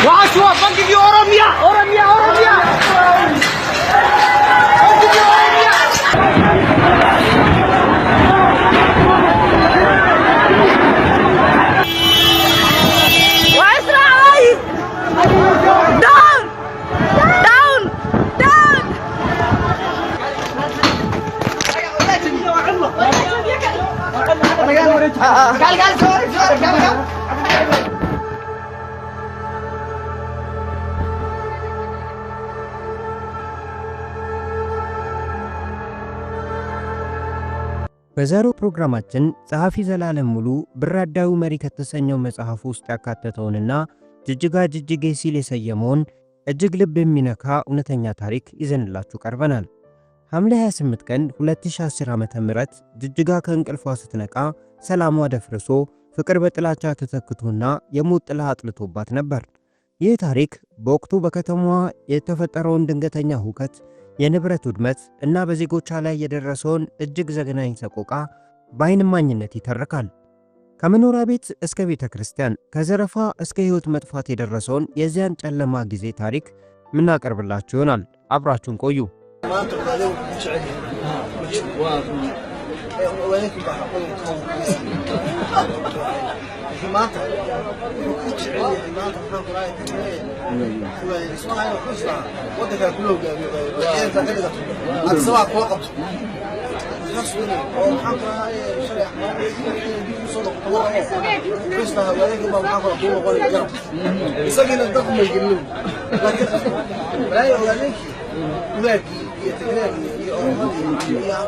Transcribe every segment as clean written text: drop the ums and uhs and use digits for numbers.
وعشوة بنك في أوروميا أوروميا أوروميا بنك في أوروميا وإسرائيل داون داون داون قال سوري قال በዛሬው ፕሮግራማችን ጸሐፊ ዘላለም ሙሉ ብራዳው መሪ ከተሰኘው መጽሐፍ ውስጥ ያካተተውንና ጅጅጋ ጅጅጌ ሲል የሰየመውን እጅግ ልብ የሚነካ እውነተኛ ታሪክ ይዘንላችሁ ቀርበናል። ሐምሌ 28 ቀን 2010 ዓ.ም ጅጅጋ ከእንቅልፏ ስትነቃ ሰላሟ ደፍርሶ ፍቅር በጥላቻ ተተክቶና የሞት ጥላ አጥልቶባት ነበር። ይህ ታሪክ በወቅቱ በከተማዋ የተፈጠረውን ድንገተኛ ሁከት፣ የንብረት ውድመት እና በዜጎቿ ላይ የደረሰውን እጅግ ዘግናኝ ሰቆቃ በዓይን እማኝነት ይተርካል። ከመኖሪያ ቤት እስከ ቤተ ክርስቲያን፣ ከዘረፋ እስከ ሕይወት መጥፋት የደረሰውን የዚያን ጨለማ ጊዜ ታሪክ ምናቀርብላችሁ ይሆናል። አብራችሁን ቆዩ።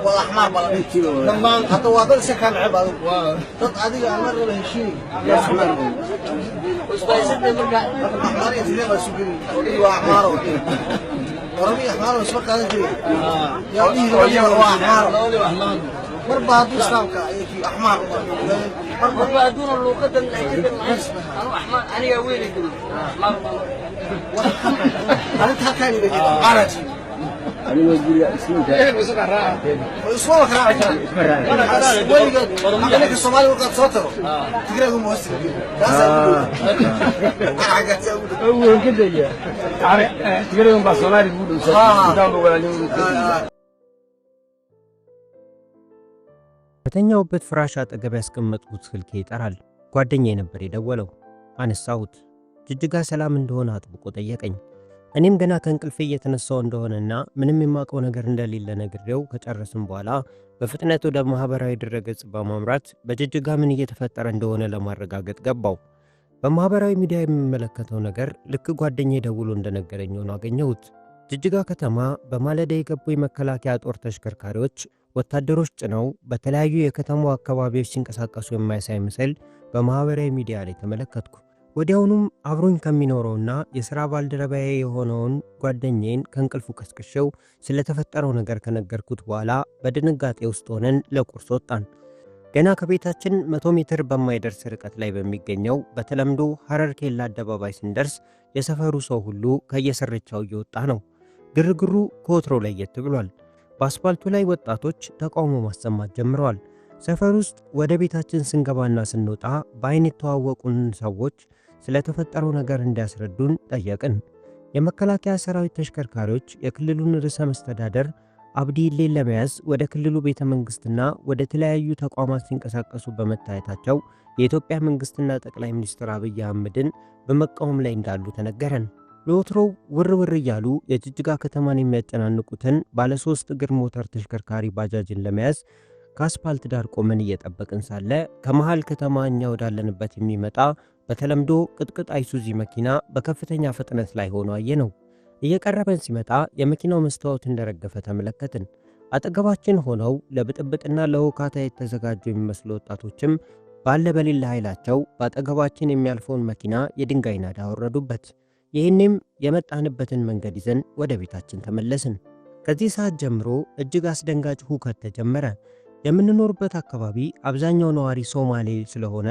والأحمر بالله لما هتوادر سكان عباد تطعدي أمر له شيء يا أحمر وسبايسنا مرجع أحمر يزيد ما سجن وأحمر ورمي أحمر وسبق هذا شيء يا ولي هو أحمر مربع دوسام كأي أحمر مربع دون اللوقت اللي أنا أحمر أنا يا ويلي أحمر أنا تحكي لي كده عرفتي أنا أقول لك اسمه إيه بس كراه اسمه كراه أنا أنا الصومالي وقت صوته تقرأ مؤثر هو كده يا عارف تقرأ الصومالي يقولوا صوته ولا በተኛውበት ፍራሽ አጠገብ ያስቀመጥኩት ስልኬ ይጠራል። ጓደኛዬ ነበር የደወለው። አነሳሁት። ጅጅጋ ሰላም እንደሆነ አጥብቆ ጠየቀኝ። እኔም ገና ከእንቅልፌ እየተነሳው እንደሆነና ምንም የማውቀው ነገር እንደሌለ ነግሬው ከጨረስን በኋላ በፍጥነት ወደ ማህበራዊ ድረገጽ በማምራት በጅጅጋ ምን እየተፈጠረ እንደሆነ ለማረጋገጥ ገባው። በማህበራዊ ሚዲያ የሚመለከተው ነገር ልክ ጓደኛዬ ደውሎ እንደነገረኝ ሆኖ አገኘሁት። ጅጅጋ ከተማ በማለዳ የገቡ የመከላከያ ጦር ተሽከርካሪዎች ወታደሮች ጭነው በተለያዩ የከተማው አካባቢዎች ሲንቀሳቀሱ የማያሳይ ምስል በማህበራዊ ሚዲያ ላይ ተመለከትኩ። ወዲያውኑም አብሮኝ ከሚኖረውና የሥራ ባልደረባዬ የሆነውን ጓደኛዬን ከእንቅልፉ ቀስቅሼው ስለተፈጠረው ነገር ከነገርኩት በኋላ በድንጋጤ ውስጥ ሆነን ለቁርስ ወጣን። ገና ከቤታችን 100 ሜትር በማይደርስ ርቀት ላይ በሚገኘው በተለምዶ ሐረር ኬላ አደባባይ ስንደርስ የሰፈሩ ሰው ሁሉ ከየስርቻው እየወጣ ነው። ግርግሩ ከወትሮ ለየት ብሏል። በአስፓልቱ ላይ ወጣቶች ተቃውሞ ማሰማት ጀምረዋል። ሰፈር ውስጥ ወደ ቤታችን ስንገባና ስንወጣ በአይን የተዋወቁን ሰዎች ስለተፈጠረው ነገር እንዲያስረዱን ጠየቅን። የመከላከያ ሰራዊት ተሽከርካሪዎች የክልሉን ርዕሰ መስተዳደር አብዲ ኢሌን ለመያዝ ወደ ክልሉ ቤተ መንግስትና ወደ ተለያዩ ተቋማት ሲንቀሳቀሱ በመታየታቸው የኢትዮጵያ መንግስትና ጠቅላይ ሚኒስትር አብይ አህመድን በመቃወም ላይ እንዳሉ ተነገረን። ለወትሮው ውርውር እያሉ የጅጅጋ ከተማን የሚያጨናንቁትን ባለ 3 እግር ሞተር ተሽከርካሪ ባጃጅን ለመያዝ ከአስፓልት ዳር ቆመን እየጠበቅን ሳለ ከመሃል ከተማ እኛ ወዳለንበት የሚመጣ በተለምዶ ቅጥቅጥ አይሱዚ መኪና በከፍተኛ ፍጥነት ላይ ሆኖ አየነው። እየቀረበን ሲመጣ የመኪናው መስታወት እንደረገፈ ተመለከትን። አጠገባችን ሆነው ለብጥብጥና ለሁካታ የተዘጋጁ የሚመስሉ ወጣቶችም ባለ በሌላ ኃይላቸው በአጠገባችን የሚያልፈውን መኪና የድንጋይ ናዳ አወረዱበት። ይህንም የመጣንበትን መንገድ ይዘን ወደ ቤታችን ተመለስን። ከዚህ ሰዓት ጀምሮ እጅግ አስደንጋጭ ሁከት ተጀመረ። የምንኖርበት አካባቢ አብዛኛው ነዋሪ ሶማሌ ስለሆነ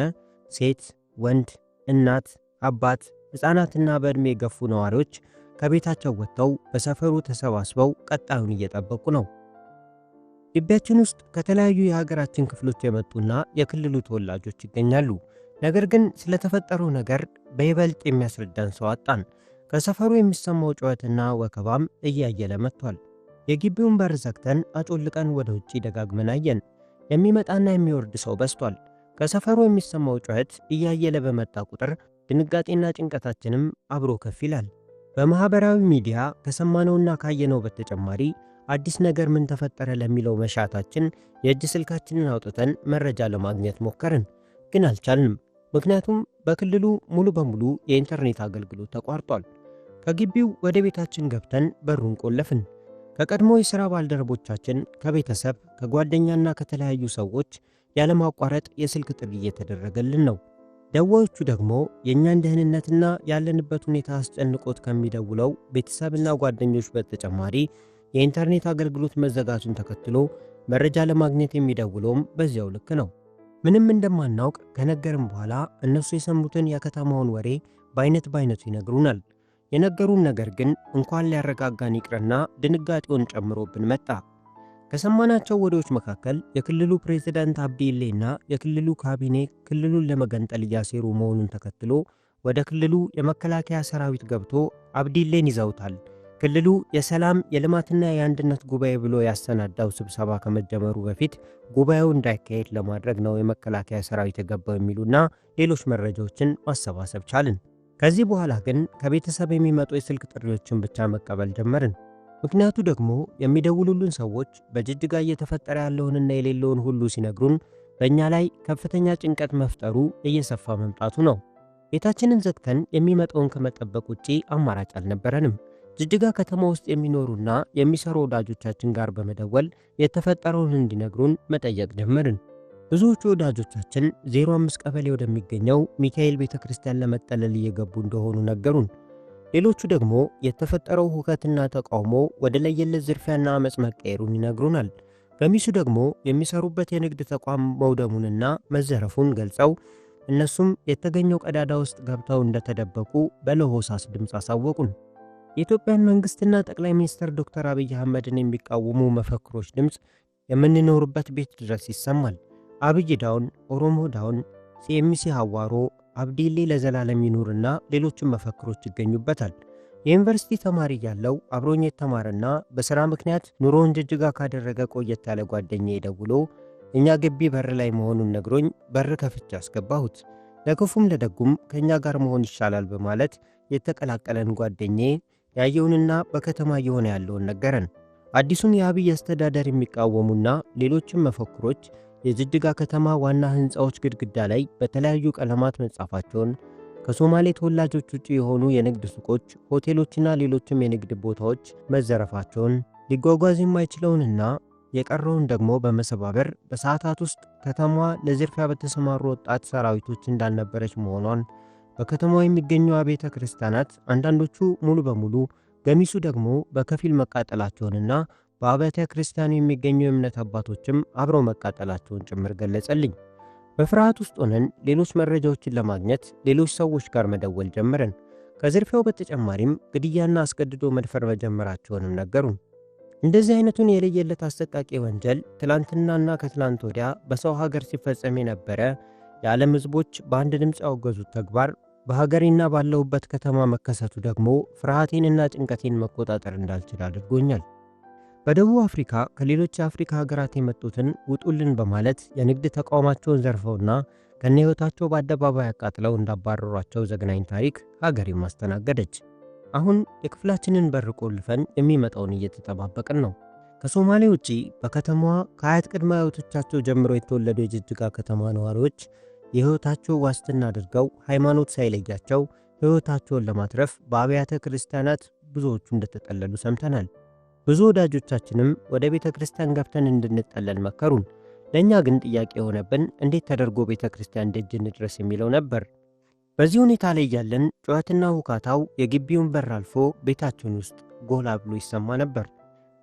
ሴት፣ ወንድ፣ እናት፣ አባት፣ ሕፃናትና በዕድሜ የገፉ ነዋሪዎች ከቤታቸው ወጥተው በሰፈሩ ተሰባስበው ቀጣዩን እየጠበቁ ነው። ግቢያችን ውስጥ ከተለያዩ የሀገራችን ክፍሎች የመጡና የክልሉ ተወላጆች ይገኛሉ። ነገር ግን ስለተፈጠረው ነገር በይበልጥ የሚያስረዳን ሰው አጣን። ከሰፈሩ የሚሰማው ጩኸትና ወከባም እያየለ መጥቷል። የግቢውን በር ዘግተን አጮልቀን ወደ ውጪ ደጋግመን አየን። የሚመጣና የሚወርድ ሰው በዝቷል። ከሰፈሩ የሚሰማው ጩኸት እያየለ በመጣ ቁጥር ድንጋጤና ጭንቀታችንም አብሮ ከፍ ይላል። በማህበራዊ ሚዲያ ከሰማነውና ካየነው በተጨማሪ አዲስ ነገር ምን ተፈጠረ ለሚለው መሻታችን የእጅ ስልካችንን አውጥተን መረጃ ለማግኘት ሞከርን፣ ግን አልቻልንም። ምክንያቱም በክልሉ ሙሉ በሙሉ የኢንተርኔት አገልግሎት ተቋርጧል። ከግቢው ወደ ቤታችን ገብተን በሩን ቆለፍን። ከቀድሞ የሥራ ባልደረቦቻችን፣ ከቤተሰብ፣ ከጓደኛና ከተለያዩ ሰዎች ያለማቋረጥ የስልክ ጥሪ እየተደረገልን ነው። ደዋዮቹ ደግሞ የእኛን ደህንነትና ያለንበት ሁኔታ አስጨንቆት ከሚደውለው ቤተሰብና ጓደኞች በተጨማሪ የኢንተርኔት አገልግሎት መዘጋቱን ተከትሎ መረጃ ለማግኘት የሚደውለውም በዚያው ልክ ነው። ምንም እንደማናውቅ ከነገርም በኋላ እነሱ የሰሙትን የከተማውን ወሬ በአይነቱ ይነግሩናል። የነገሩን ነገር ግን እንኳን ሊያረጋጋን ይቅርና ድንጋጤውን ጨምሮብን መጣ። ከሰማናቸው ወሬዎች መካከል የክልሉ ፕሬዝዳንት አብዲኢሌና የክልሉ ካቢኔ ክልሉን ለመገንጠል እያሴሩ መሆኑን ተከትሎ ወደ ክልሉ የመከላከያ ሰራዊት ገብቶ አብዲኢሌን ይዘውታል። ክልሉ የሰላም የልማትና የአንድነት ጉባኤ ብሎ ያሰናዳው ስብሰባ ከመጀመሩ በፊት ጉባኤው እንዳይካሄድ ለማድረግ ነው የመከላከያ ሰራዊት የገባው የሚሉና ሌሎች መረጃዎችን ማሰባሰብ ቻልን። ከዚህ በኋላ ግን ከቤተሰብ የሚመጡ የስልክ ጥሪዎችን ብቻ መቀበል ጀመርን። ምክንያቱ ደግሞ የሚደውሉልን ሰዎች በጅጅጋ እየተፈጠረ ያለውንና የሌለውን ሁሉ ሲነግሩን በእኛ ላይ ከፍተኛ ጭንቀት መፍጠሩ እየሰፋ መምጣቱ ነው። ቤታችንን ዘግተን የሚመጣውን ከመጠበቅ ውጪ አማራጭ አልነበረንም። ጅጅጋ ከተማ ውስጥ የሚኖሩና የሚሰሩ ወዳጆቻችን ጋር በመደወል የተፈጠረውን እንዲነግሩን መጠየቅ ጀመርን። ብዙዎቹ ወዳጆቻችን 05 ቀበሌ ወደሚገኘው ሚካኤል ቤተክርስቲያን ለመጠለል እየገቡ እንደሆኑ ነገሩን። ሌሎቹ ደግሞ የተፈጠረው ሁከትና ተቃውሞ ወደ ለየለት ዝርፊያና አመጽ መቀየሩን ይነግሩናል። ገሚሱ ደግሞ የሚሰሩበት የንግድ ተቋም መውደሙንና መዘረፉን ገልጸው እነሱም የተገኘው ቀዳዳ ውስጥ ገብተው እንደተደበቁ በለሆሳስ ድምፅ አሳወቁን። የኢትዮጵያን መንግስትና ጠቅላይ ሚኒስትር ዶክተር አብይ አህመድን የሚቃወሙ መፈክሮች ድምፅ የምንኖርበት ቤት ድረስ ይሰማል። አብይ ዳውን፣ ኦሮሞ ዳውን፣ ሲኤምሲ ሐዋሮ፣ አብዲኢሌ ለዘላለም ይኑርና ሌሎችም መፈክሮች ይገኙበታል። የዩኒቨርሲቲ ተማሪ ያለው አብሮኝ የተማረና በሥራ ምክንያት ኑሮውን ጅጅጋ ካደረገ ቆየት ያለ ጓደኛዬ ደውሎ እኛ ግቢ በር ላይ መሆኑን ነግሮኝ በር ከፍቼ አስገባሁት። ለክፉም ለደጉም ከእኛ ጋር መሆን ይሻላል በማለት የተቀላቀለን ጓደኛዬ ያየውንና በከተማ እየሆነ ያለውን ነገረን። አዲሱን የአብይ አስተዳደር የሚቃወሙና ሌሎችም መፈክሮች የጅጅጋ ከተማ ዋና ሕንፃዎች ግድግዳ ላይ በተለያዩ ቀለማት መጻፋቸውን፣ ከሶማሌ ተወላጆች ውጭ የሆኑ የንግድ ሱቆች፣ ሆቴሎችና ሌሎችም የንግድ ቦታዎች መዘረፋቸውን፣ ሊጓጓዝ የማይችለውንና የቀረውን ደግሞ በመሰባበር በሰዓታት ውስጥ ከተማዋ ለዝርፊያ በተሰማሩ ወጣት ሰራዊቶች እንዳልነበረች መሆኗን፣ በከተማው የሚገኙ አብያተ ክርስቲያናት አንዳንዶቹ ሙሉ በሙሉ ገሚሱ ደግሞ በከፊል መቃጠላቸውንና በአብያተ ክርስቲያኑ የሚገኙ የእምነት አባቶችም አብረው መቃጠላቸውን ጭምር ገለጸልኝ። በፍርሃት ውስጥ ሆነን ሌሎች መረጃዎችን ለማግኘት ሌሎች ሰዎች ጋር መደወል ጀመረን። ከዝርፊያው በተጨማሪም ግድያና አስገድዶ መድፈር መጀመራቸውንም ነገሩን። እንደዚህ አይነቱን የለየለት አሰቃቂ ወንጀል ትላንትናና ከትላንት ወዲያ በሰው ሀገር ሲፈጸም የነበረ የዓለም ሕዝቦች በአንድ ድምፅ ያወገዙት ተግባር በሀገሬና ባለሁበት ከተማ መከሰቱ ደግሞ ፍርሃቴንና ጭንቀቴን መቆጣጠር እንዳልችል አድርጎኛል። በደቡብ አፍሪካ ከሌሎች የአፍሪካ ሀገራት የመጡትን ውጡልን በማለት የንግድ ተቋማቸውን ዘርፈውና ከነህይወታቸው በአደባባይ አቃጥለው እንዳባረሯቸው ዘግናኝ ታሪክ ሀገሬ ማስተናገደች። አሁን የክፍላችንን በር ቆልፈን የሚመጣውን እየተጠባበቅን ነው። ከሶማሌ ውጪ በከተማዋ ከአያት ቅድመ አያቶቻቸው ጀምሮ የተወለዱ የጅጅጋ ከተማ ነዋሪዎች የህይወታቸው ዋስትና አድርገው ሃይማኖት ሳይለያቸው ህይወታቸውን ለማትረፍ በአብያተ ክርስቲያናት ብዙዎቹ እንደተጠለሉ ሰምተናል። ብዙ ወዳጆቻችንም ወደ ቤተ ክርስቲያን ገብተን እንድንጠለል መከሩን። ለእኛ ግን ጥያቄ የሆነብን እንዴት ተደርጎ ቤተ ክርስቲያን ደጅ እንድረስ የሚለው ነበር። በዚህ ሁኔታ ላይ ያለን ጩኸትና ሁካታው የግቢውን በር አልፎ ቤታችን ውስጥ ጎላ ብሎ ይሰማ ነበር።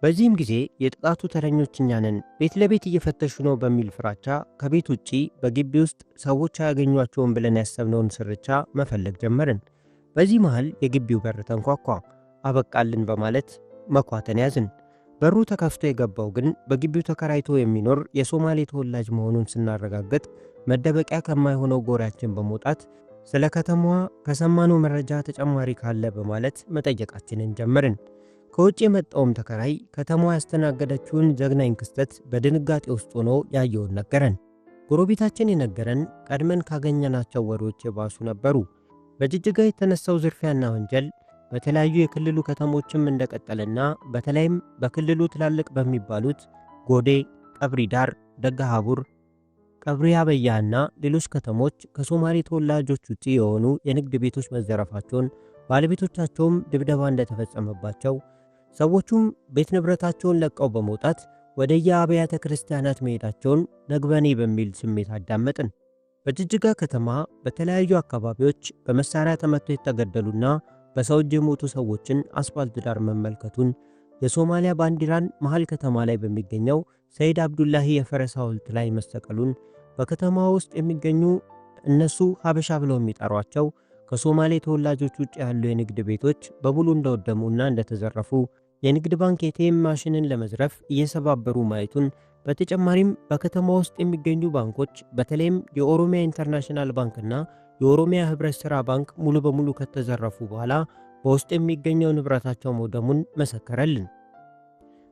በዚህም ጊዜ የጥቃቱ ተረኞች እኛ ነን፣ ቤት ለቤት እየፈተሹ ነው በሚል ፍራቻ ከቤት ውጪ በግቢ ውስጥ ሰዎች አያገኟቸውን ብለን ያሰብነውን ስርቻ መፈለግ ጀመርን። በዚህ መሃል የግቢው በር ተንኳኳ። አበቃልን በማለት መኳተን ያዝን። በሩ ተከፍቶ የገባው ግን በግቢው ተከራይቶ የሚኖር የሶማሌ ተወላጅ መሆኑን ስናረጋግጥ መደበቂያ ከማይሆነው ጎራችን በመውጣት ስለ ከተማዋ ከሰማነው መረጃ ተጨማሪ ካለ በማለት መጠየቃችንን ጀመርን። ከውጭ የመጣውም ተከራይ ከተማዋ ያስተናገደችውን ዘግናኝ ክስተት በድንጋጤ ውስጥ ሆኖ ያየውን ነገረን። ጎረቤታችን የነገረን ቀድመን ካገኘናቸው ወሬዎች የባሱ ነበሩ። በጅጅጋ የተነሳው ዝርፊያና ወንጀል በተለያዩ የክልሉ ከተሞችም እንደቀጠለና በተለይም በክልሉ ትላልቅ በሚባሉት ጎዴ፣ ቀብሪ ዳር፣ ደጋሃቡር፣ ቀብሪ አበያና ሌሎች ከተሞች ከሶማሌ ተወላጆች ውጪ የሆኑ የንግድ ቤቶች መዘረፋቸውን፣ ባለቤቶቻቸውም ድብደባ እንደተፈጸመባቸው፣ ሰዎቹም ቤት ንብረታቸውን ለቀው በመውጣት ወደ የአብያተ ክርስቲያናት መሄዳቸውን ነግበኔ በሚል ስሜት አዳመጥን። በጅጅጋ ከተማ በተለያዩ አካባቢዎች በመሳሪያ ተመተው የተገደሉና በሰው እጅ የሞቱ ሰዎችን አስፋልት ዳር መመልከቱን፣ የሶማሊያ ባንዲራን መሃል ከተማ ላይ በሚገኘው ሰይድ አብዱላሂ የፈረስ ሐውልት ላይ መሰቀሉን፣ በከተማ ውስጥ የሚገኙ እነሱ ሀበሻ ብለው የሚጠሯቸው ከሶማሌ ተወላጆች ውጭ ያሉ የንግድ ቤቶች በሙሉ እንደወደሙና እንደተዘረፉ፣ የንግድ ባንክ ኤቲኤም ማሽንን ለመዝረፍ እየሰባበሩ ማየቱን፣ በተጨማሪም በከተማ ውስጥ የሚገኙ ባንኮች በተለይም የኦሮሚያ ኢንተርናሽናል ባንክና የኦሮሚያ ህብረት ሥራ ባንክ ሙሉ በሙሉ ከተዘረፉ በኋላ በውስጥ የሚገኘው ንብረታቸው መውደሙን መሰከረልን።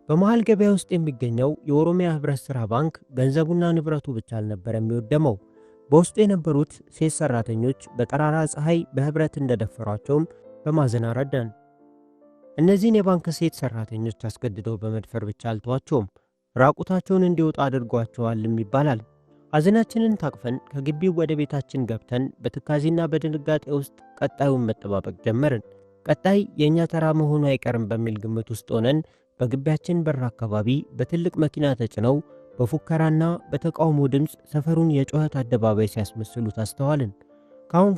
በመሃል ገበያ ውስጥ የሚገኘው የኦሮሚያ ህብረት ሥራ ባንክ ገንዘቡና ንብረቱ ብቻ አልነበረም የሚወደመው። በውስጡ የነበሩት ሴት ሰራተኞች በጠራራ ፀሐይ በህብረት እንደደፈሯቸውም በማዘን አረዳን። እነዚህን የባንክ ሴት ሰራተኞች አስገድደው በመድፈር ብቻ አልተዋቸውም፣ ራቁታቸውን እንዲወጡ አድርጓቸዋልም ይባላል። ሐዘናችንን ታቅፈን ከግቢው ወደ ቤታችን ገብተን በትካዜና በድንጋጤ ውስጥ ቀጣዩን መጠባበቅ ጀመርን። ቀጣይ የእኛ ተራ መሆኑ አይቀርም በሚል ግምት ውስጥ ሆነን በግቢያችን በር አካባቢ በትልቅ መኪና ተጭነው በፉከራና በተቃውሞ ድምፅ ሰፈሩን የጩኸት አደባባይ ሲያስመስሉት አስተዋልን።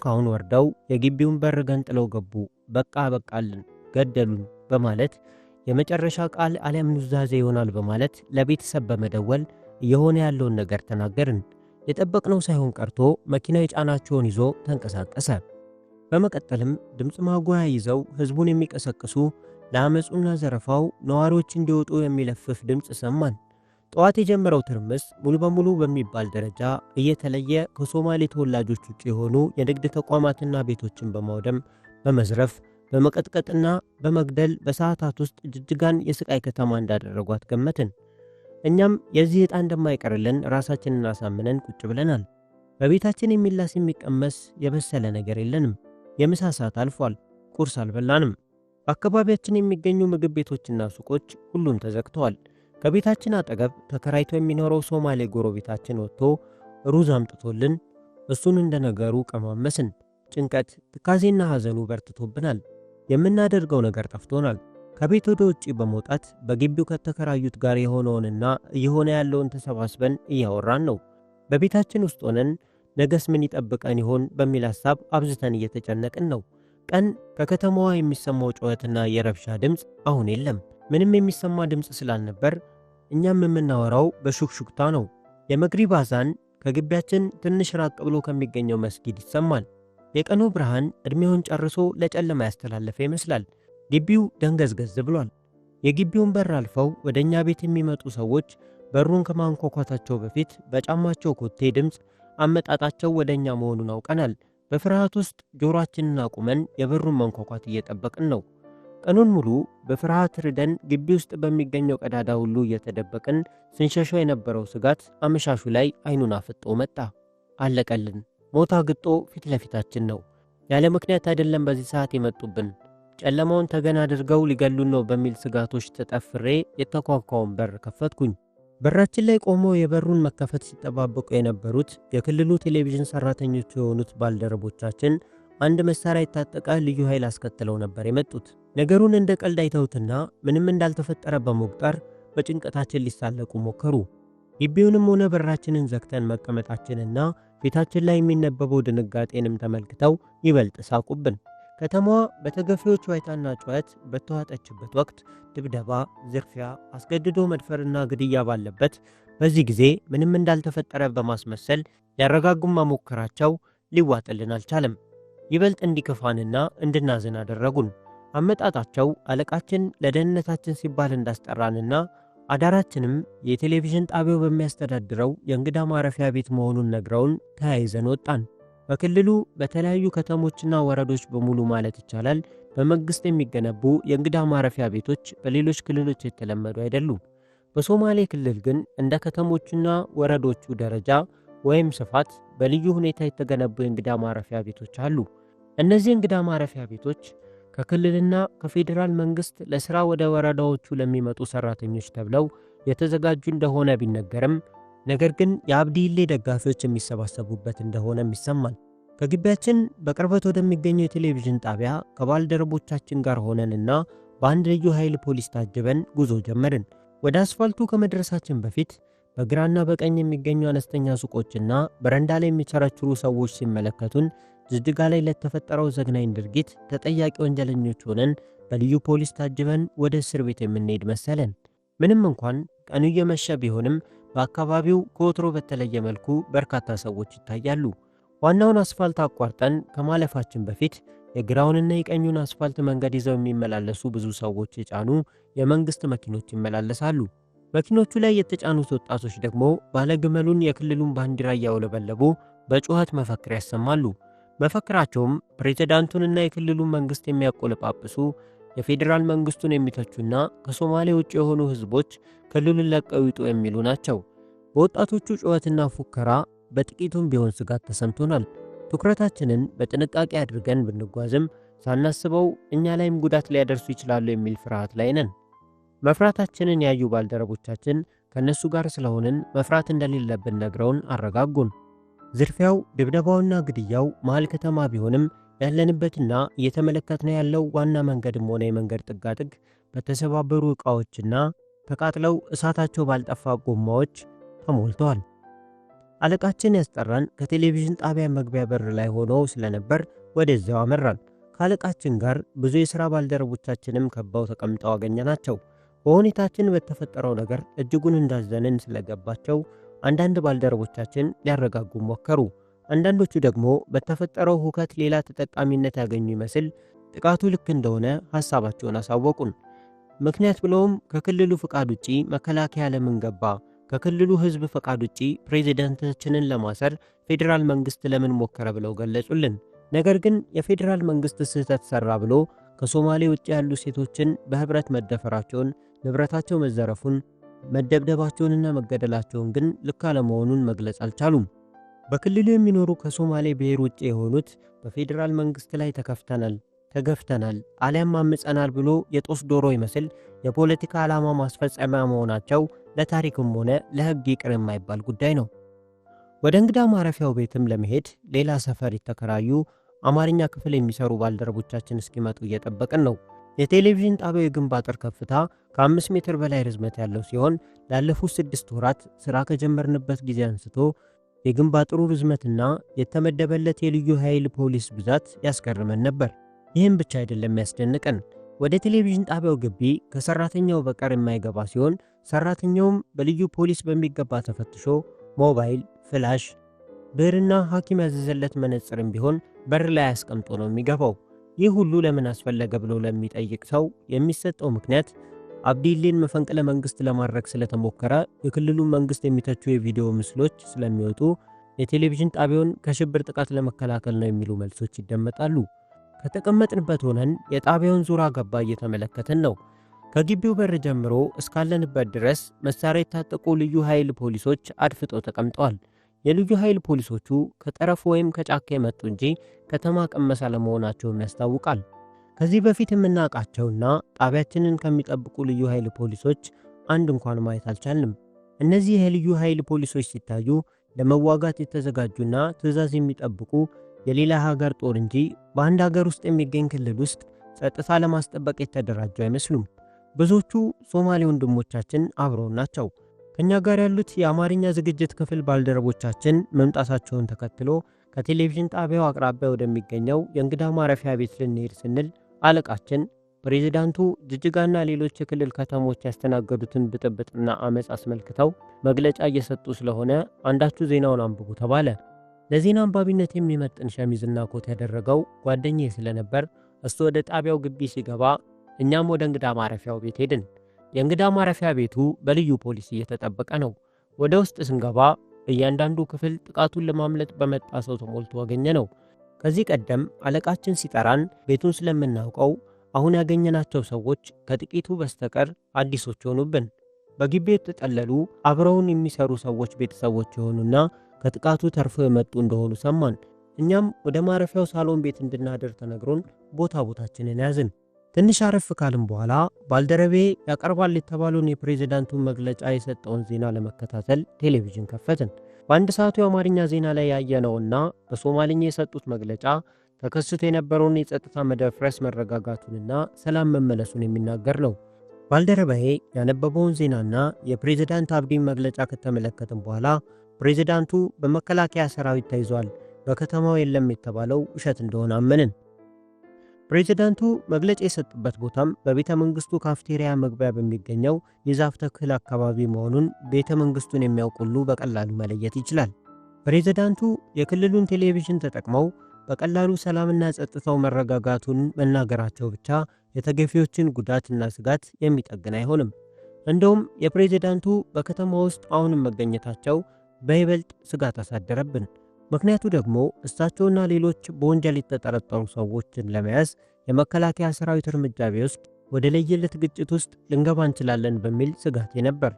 ካሁን ወርደው የግቢውን በር ገንጥለው ገቡ። በቃ በቃልን፣ ገደሉን በማለት የመጨረሻ ቃል አሊያም ኑዛዜ ይሆናል በማለት ለቤተሰብ በመደወል እየሆነ ያለውን ነገር ተናገርን። የጠበቅነው ሳይሆን ቀርቶ መኪናው የጫናቸውን ይዞ ተንቀሳቀሰ። በመቀጠልም ድምፅ ማጉያ ይዘው ህዝቡን የሚቀሰቅሱ ለአመፁና ዘረፋው ነዋሪዎች እንዲወጡ የሚለፍፍ ድምፅ ሰማን። ጠዋት የጀመረው ትርምስ ሙሉ በሙሉ በሚባል ደረጃ እየተለየ ከሶማሌ ተወላጆች ውጭ የሆኑ የንግድ ተቋማትና ቤቶችን በማውደም በመዝረፍ በመቀጥቀጥና በመግደል በሰዓታት ውስጥ ጅጅጋን የስቃይ ከተማ እንዳደረጓት ገመትን። እኛም የዚህ ዕጣ እንደማይቀርልን ራሳችንን አሳምነን ቁጭ ብለናል። በቤታችን የሚላስ የሚቀመስ የበሰለ ነገር የለንም። የምሳ ሰዓት አልፏል። ቁርስ አልበላንም። በአካባቢያችን የሚገኙ ምግብ ቤቶችና ሱቆች ሁሉም ተዘግተዋል። ከቤታችን አጠገብ ተከራይቶ የሚኖረው ሶማሌ ጎረቤታችን ወጥቶ ሩዝ አምጥቶልን እሱን እንደነገሩ ቀማመስን። ጭንቀት፣ ትካዜና ሐዘኑ በርትቶብናል። የምናደርገው ነገር ጠፍቶናል። ከቤት ወደ ውጪ በመውጣት በግቢው ከተከራዩት ጋር የሆነውንና እየሆነ ያለውን ተሰባስበን እያወራን ነው። በቤታችን ውስጥ ሆነን ነገስ ምን ይጠብቀን ይሆን በሚል ሐሳብ አብዝተን እየተጨነቅን ነው። ቀን ከከተማዋ የሚሰማው ጩኸትና የረብሻ ድምፅ አሁን የለም። ምንም የሚሰማ ድምፅ ስላልነበር እኛም የምናወራው በሹክሹክታ ነው። የመግሪብ አዛን ከግቢያችን ትንሽ ራቅ ብሎ ከሚገኘው መስጊድ ይሰማል። የቀኑ ብርሃን ዕድሜውን ጨርሶ ለጨለማ ያስተላለፈ ይመስላል። ግቢው ደንገዝገዝ ብሏል። የግቢውን በር አልፈው ወደ እኛ ቤት የሚመጡ ሰዎች በሩን ከማንኳኳታቸው በፊት በጫማቸው ኮቴ ድምፅ አመጣጣቸው ወደ እኛ መሆኑን አውቀናል። በፍርሃት ውስጥ ጆሮአችንን አቁመን የበሩን መንኳኳት እየጠበቅን ነው። ቀኑን ሙሉ በፍርሃት ርደን ግቢ ውስጥ በሚገኘው ቀዳዳ ሁሉ እየተደበቅን ስንሸሸው የነበረው ስጋት አመሻሹ ላይ አይኑን አፍጦ መጣ። አለቀልን። ሞታ ግጦ ፊት ለፊታችን ነው። ያለ ምክንያት አይደለም በዚህ ሰዓት የመጡብን። ጨለማውን ተገን አድርገው ሊገሉን ነው በሚል ስጋቶች ተጠፍሬ የተኳኳውን በር ከፈትኩኝ። በራችን ላይ ቆመው የበሩን መከፈት ሲጠባበቁ የነበሩት የክልሉ ቴሌቪዥን ሰራተኞች የሆኑት ባልደረቦቻችን አንድ መሳሪያ የታጠቀ ልዩ ኃይል አስከትለው ነበር የመጡት። ነገሩን እንደ ቀልድ አይተውትና ምንም እንዳልተፈጠረ በመቁጠር በጭንቀታችን ሊሳለቁ ሞከሩ። ግቢውንም ሆነ በራችንን ዘግተን መቀመጣችንና ፊታችን ላይ የሚነበበው ድንጋጤንም ተመልክተው ይበልጥ ሳቁብን። ከተማዋ በተገፊዎች ዋይታና ጩኸት በተዋጠችበት ወቅት ድብደባ፣ ዝርፊያ፣ አስገድዶ መድፈርና ግድያ ባለበት በዚህ ጊዜ ምንም እንዳልተፈጠረ በማስመሰል ሊያረጋጉን መሞከራቸው ሊዋጥልን አልቻለም። ይበልጥ እንዲከፋንና እንድናዝን አደረጉን። አመጣጣቸው አለቃችን ለደህንነታችን ሲባል እንዳስጠራንና አዳራችንም የቴሌቪዥን ጣቢያው በሚያስተዳድረው የእንግዳ ማረፊያ ቤት መሆኑን ነግረውን ተያይዘን ወጣን። በክልሉ በተለያዩ ከተሞችና ወረዶች በሙሉ ማለት ይቻላል በመንግስት የሚገነቡ የእንግዳ ማረፊያ ቤቶች በሌሎች ክልሎች የተለመዱ አይደሉም። በሶማሌ ክልል ግን እንደ ከተሞቹና ወረዶቹ ደረጃ ወይም ስፋት በልዩ ሁኔታ የተገነቡ የእንግዳ ማረፊያ ቤቶች አሉ። እነዚህ እንግዳ ማረፊያ ቤቶች ከክልልና ከፌዴራል መንግስት ለሥራ ወደ ወረዳዎቹ ለሚመጡ ሰራተኞች ተብለው የተዘጋጁ እንደሆነ ቢነገርም ነገር ግን የአብዲኢሌ ደጋፊዎች የሚሰባሰቡበት እንደሆነም ይሰማል። ከግቢያችን በቅርበት ወደሚገኘው የቴሌቪዥን ጣቢያ ከባልደረቦቻችን ጋር ሆነንና በአንድ ልዩ ኃይል ፖሊስ ታጅበን ጉዞ ጀመርን። ወደ አስፋልቱ ከመድረሳችን በፊት በግራና በቀኝ የሚገኙ አነስተኛ ሱቆችና በረንዳ ላይ የሚቸረችሩ ሰዎች ሲመለከቱን ጅጅጋ ላይ ለተፈጠረው ዘግናኝ ድርጊት ተጠያቂ ወንጀለኞች ሆነን በልዩ ፖሊስ ታጅበን ወደ እስር ቤት የምንሄድ መሰለን። ምንም እንኳን ቀኑ እየመሸ ቢሆንም በአካባቢው ከወትሮ በተለየ መልኩ በርካታ ሰዎች ይታያሉ። ዋናውን አስፋልት አቋርጠን ከማለፋችን በፊት የግራውንና የቀኙን አስፋልት መንገድ ይዘው የሚመላለሱ ብዙ ሰዎች የጫኑ የመንግስት መኪኖች ይመላለሳሉ። መኪኖቹ ላይ የተጫኑት ወጣቶች ደግሞ ባለግመሉን የክልሉን ባንዲራ እያውለበለቡ በጩኸት መፈክር ያሰማሉ። መፈክራቸውም ፕሬዝዳንቱንና የክልሉን መንግስት የሚያቆለጳጵሱ የፌዴራል መንግስቱን የሚተቹና ከሶማሌ ውጭ የሆኑ ህዝቦች ክልሉን ለቀው ይውጡ የሚሉ ናቸው። በወጣቶቹ ጩኸትና ፉከራ በጥቂቱም ቢሆን ስጋት ተሰምቶናል። ትኩረታችንን በጥንቃቄ አድርገን ብንጓዝም ሳናስበው እኛ ላይም ጉዳት ሊያደርሱ ይችላሉ የሚል ፍርሃት ላይ ነን። መፍራታችንን ያዩ ባልደረቦቻችን ከነሱ ጋር ስለሆንን መፍራት እንደሌለብን ነግረውን አረጋጉን። ዝርፊያው፣ ድብደባውና ግድያው መሃል ከተማ ቢሆንም ያለንበትና እየተመለከትነው ያለው ዋና መንገድም ሆነ የመንገድ ጥጋጥግ በተሰባበሩ ዕቃዎችና ተቃጥለው እሳታቸው ባልጠፋ ጎማዎች ተሞልተዋል። አለቃችን ያስጠራን ከቴሌቪዥን ጣቢያ መግቢያ በር ላይ ሆኖ ስለነበር ወደዚያው አመራን። ከአለቃችን ጋር ብዙ የሥራ ባልደረቦቻችንም ከበው ተቀምጠው አገኘናቸው። በሁኔታችን በተፈጠረው ነገር እጅጉን እንዳዘንን ስለገባቸው አንዳንድ ባልደረቦቻችን ሊያረጋጉ ሞከሩ። አንዳንዶቹ ደግሞ በተፈጠረው ሁከት ሌላ ተጠቃሚነት ያገኙ ይመስል ጥቃቱ ልክ እንደሆነ ሐሳባቸውን አሳወቁን። ምክንያት ብለውም ከክልሉ ፍቃድ ውጪ መከላከያ ለምን ገባ? ከክልሉ ሕዝብ ፍቃድ ውጪ ፕሬዝዳንታችንን ለማሰር ፌዴራል መንግስት ለምን ሞከረ ብለው ገለጹልን። ነገር ግን የፌዴራል መንግስት ስህተት ሰራ ብሎ ከሶማሌ ውጪ ያሉ ሴቶችን በህብረት መደፈራቸውን፣ ንብረታቸው መዘረፉን፣ መደብደባቸውንና መገደላቸውን ግን ልክ አለመሆኑን መግለጽ አልቻሉም። በክልሉ የሚኖሩ ከሶማሌ ብሔር ውጪ የሆኑት በፌዴራል መንግስት ላይ ተከፍተናል፣ ተገፍተናል አሊያም አምፀናል ብሎ የጦስ ዶሮ ይመስል የፖለቲካ ዓላማ ማስፈጸሚያ መሆናቸው ለታሪክም ሆነ ለህግ ይቅር የማይባል ጉዳይ ነው። ወደ እንግዳ ማረፊያው ቤትም ለመሄድ ሌላ ሰፈር የተከራዩ አማርኛ ክፍል የሚሰሩ ባልደረቦቻችን እስኪመጡ እየጠበቅን ነው። የቴሌቪዥን ጣቢያው የግንብ አጥር ከፍታ ከ5 ሜትር በላይ ርዝመት ያለው ሲሆን ላለፉት 6 ወራት ሥራ ከጀመርንበት ጊዜ አንስቶ የግንብ አጥሩ ርዝመትና የተመደበለት የልዩ ኃይል ፖሊስ ብዛት ያስገርመን ነበር። ይህም ብቻ አይደለም ያስደንቀን። ወደ ቴሌቪዥን ጣቢያው ግቢ ከሰራተኛው በቀር የማይገባ ሲሆን ሰራተኛውም በልዩ ፖሊስ በሚገባ ተፈትሾ ሞባይል፣ ፍላሽ፣ ብዕርና ሐኪም ያዘዘለት መነጽርም ቢሆን በር ላይ አስቀምጦ ነው የሚገባው። ይህ ሁሉ ለምን አስፈለገ ብሎ ለሚጠይቅ ሰው የሚሰጠው ምክንያት አብዲኢሌን መፈንቅለ መንግስት ለማድረግ ስለተሞከረ የክልሉን መንግስት የሚተቹ የቪዲዮ ምስሎች ስለሚወጡ የቴሌቪዥን ጣቢያውን ከሽብር ጥቃት ለመከላከል ነው የሚሉ መልሶች ይደመጣሉ። ከተቀመጥንበት ሆነን የጣቢያውን ዙራ ገባ እየተመለከትን ነው። ከግቢው በር ጀምሮ እስካለንበት ድረስ መሳሪያ የታጠቁ ልዩ ኃይል ፖሊሶች አድፍጠው ተቀምጠዋል። የልዩ ኃይል ፖሊሶቹ ከጠረፍ ወይም ከጫካ የመጡ እንጂ ከተማ ቀመስ አለመሆናቸውም ያስታውቃል። ከዚህ በፊት የምናውቃቸውና ጣቢያችንን ከሚጠብቁ ልዩ ኃይል ፖሊሶች አንድ እንኳን ማየት አልቻልንም። እነዚህ የልዩ ኃይል ፖሊሶች ሲታዩ ለመዋጋት የተዘጋጁና ትዕዛዝ የሚጠብቁ የሌላ ሀገር ጦር እንጂ በአንድ ሀገር ውስጥ የሚገኝ ክልል ውስጥ ጸጥታ ለማስጠበቅ የተደራጁ አይመስሉም። ብዙዎቹ ሶማሌ ወንድሞቻችን አብረው ናቸው። ከኛ ጋር ያሉት የአማርኛ ዝግጅት ክፍል ባልደረቦቻችን መምጣታቸውን ተከትሎ ከቴሌቪዥን ጣቢያው አቅራቢያ ወደሚገኘው የእንግዳ ማረፊያ ቤት ልንሄድ ስንል አለቃችን ፕሬዝዳንቱ ጅጅጋና ሌሎች የክልል ከተሞች ያስተናገዱትን ብጥብጥና አመፅ አስመልክተው መግለጫ እየሰጡ ስለሆነ አንዳችሁ ዜናውን አንብቡ ተባለ። ለዜና አንባቢነት የሚመጥን ሸሚዝና ኮት ያደረገው ጓደኛዬ ስለነበር እሱ ወደ ጣቢያው ግቢ ሲገባ እኛም ወደ እንግዳ ማረፊያው ቤት ሄድን። የእንግዳ ማረፊያ ቤቱ በልዩ ፖሊስ እየተጠበቀ ነው። ወደ ውስጥ ስንገባ እያንዳንዱ ክፍል ጥቃቱን ለማምለጥ በመጣ ሰው ተሞልቶ አገኘ ነው። ከዚህ ቀደም አለቃችን ሲጠራን ቤቱን ስለምናውቀው አሁን ያገኘናቸው ሰዎች ከጥቂቱ በስተቀር አዲሶች ሆኑብን። በግቢው የተጠለሉ አብረውን የሚሰሩ ሰዎች ቤተሰቦች የሆኑና ከጥቃቱ ተርፈው የመጡ እንደሆኑ ሰማን። እኛም ወደ ማረፊያው ሳሎን ቤት እንድናደር ተነግሮን ቦታችንን ያዝን። ትንሽ አረፍ ካልን በኋላ ባልደረቤ ያቀርባል የተባለውን የፕሬዝዳንቱን መግለጫ የሰጠውን ዜና ለመከታተል ቴሌቪዥን ከፈትን። በአንድ ሰዓቱ የአማርኛ ዜና ላይ ያየነውና በሶማሊኛ የሰጡት መግለጫ ተከስቶ የነበረውን የጸጥታ መደፍረስ መረጋጋቱንና ሰላም መመለሱን የሚናገር ነው። ባልደረባዬ ያነበበውን ዜናና የፕሬዝዳንት አብዲን መግለጫ ከተመለከትን በኋላ ፕሬዝዳንቱ በመከላከያ ሰራዊት ተይዟል፣ በከተማው የለም የተባለው ውሸት እንደሆነ አመንን። ፕሬዝዳንቱ መግለጫ የሰጡበት ቦታም በቤተ መንግስቱ ካፍቴሪያ መግቢያ በሚገኘው የዛፍ ተክል አካባቢ መሆኑን ቤተ መንግስቱን የሚያውቅ ሁሉ በቀላሉ መለየት ይችላል። ፕሬዝዳንቱ የክልሉን ቴሌቪዥን ተጠቅመው በቀላሉ ሰላምና ጸጥታው መረጋጋቱን መናገራቸው ብቻ የተገፊዎችን ጉዳትና ስጋት የሚጠግን አይሆንም። እንደውም የፕሬዝዳንቱ በከተማ ውስጥ አሁንም መገኘታቸው በይበልጥ ስጋት አሳደረብን። ምክንያቱ ደግሞ እሳቸውና ሌሎች በወንጀል የተጠረጠሩ ሰዎችን ለመያዝ የመከላከያ ሰራዊት እርምጃ ቢወስድ ወደ ለየለት ግጭት ውስጥ ልንገባ እንችላለን በሚል ስጋቴ ነበር።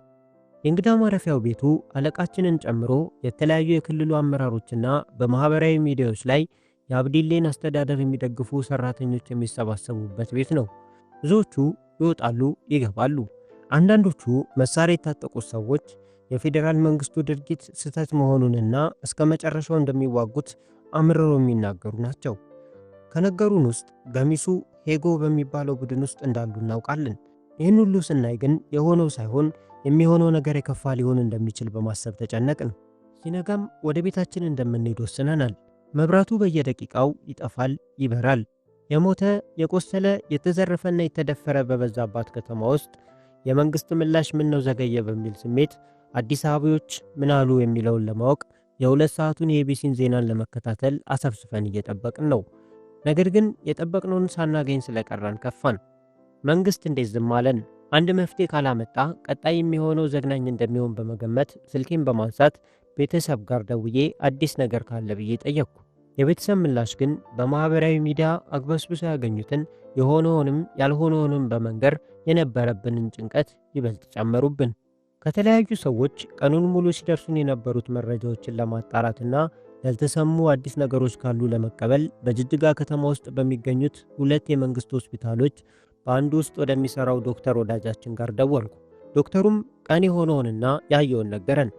የእንግዳ ማረፊያው ቤቱ አለቃችንን ጨምሮ የተለያዩ የክልሉ አመራሮችና በማህበራዊ ሚዲያዎች ላይ የአብዲሌን አስተዳደር የሚደግፉ ሰራተኞች የሚሰባሰቡበት ቤት ነው። ብዙዎቹ ይወጣሉ፣ ይገባሉ። አንዳንዶቹ መሳሪያ የታጠቁት ሰዎች የፌዴራል መንግስቱ ድርጊት ስህተት መሆኑንና እስከ መጨረሻው እንደሚዋጉት አምርረው የሚናገሩ ናቸው። ከነገሩን ውስጥ ገሚሱ ሄጎ በሚባለው ቡድን ውስጥ እንዳሉ እናውቃለን። ይህን ሁሉ ስናይ ግን የሆነው ሳይሆን የሚሆነው ነገር የከፋ ሊሆን እንደሚችል በማሰብ ተጨነቅን። ሲነጋም ወደ ቤታችን እንደምንሄድ ወስነናል። መብራቱ በየደቂቃው ይጠፋል፣ ይበራል። የሞተ የቆሰለ የተዘረፈና የተደፈረ በበዛባት ከተማ ውስጥ የመንግስት ምላሽ ምን ነው ዘገየ በሚል ስሜት አዲስ አበባዎች ምን አሉ የሚለውን ለማወቅ የ2 ሰዓቱን የኢቢሲን ዜናን ለመከታተል አሰብስፈን እየጠበቅን ነው። ነገር ግን የጠበቅነውን ሳናገኝ ስለቀረን ከፋን። መንግስት እንዴት ዝም አለን? አንድ መፍትሄ ካላመጣ ቀጣይ የሚሆነው ዘግናኝ እንደሚሆን በመገመት ስልኬን በማንሳት ቤተሰብ ጋር ደውዬ አዲስ ነገር ካለ ብዬ ጠየቅኩ። የቤተሰብ ምላሽ ግን በማህበራዊ ሚዲያ አግበስብሰው ያገኙትን የሆነውንም ያልሆነውንም በመንገር የነበረብንን ጭንቀት ይበልጥ ጨመሩብን። ከተለያዩ ሰዎች ቀኑን ሙሉ ሲደርሱን የነበሩት መረጃዎችን ለማጣራትና ያልተሰሙ አዲስ ነገሮች ካሉ ለመቀበል በጅጅጋ ከተማ ውስጥ በሚገኙት 2 የመንግስት ሆስፒታሎች በአንዱ ውስጥ ወደሚሰራው ዶክተር ወዳጃችን ጋር ደወልኩ። ዶክተሩም ቀን የሆነውንና ያየውን ነገረን።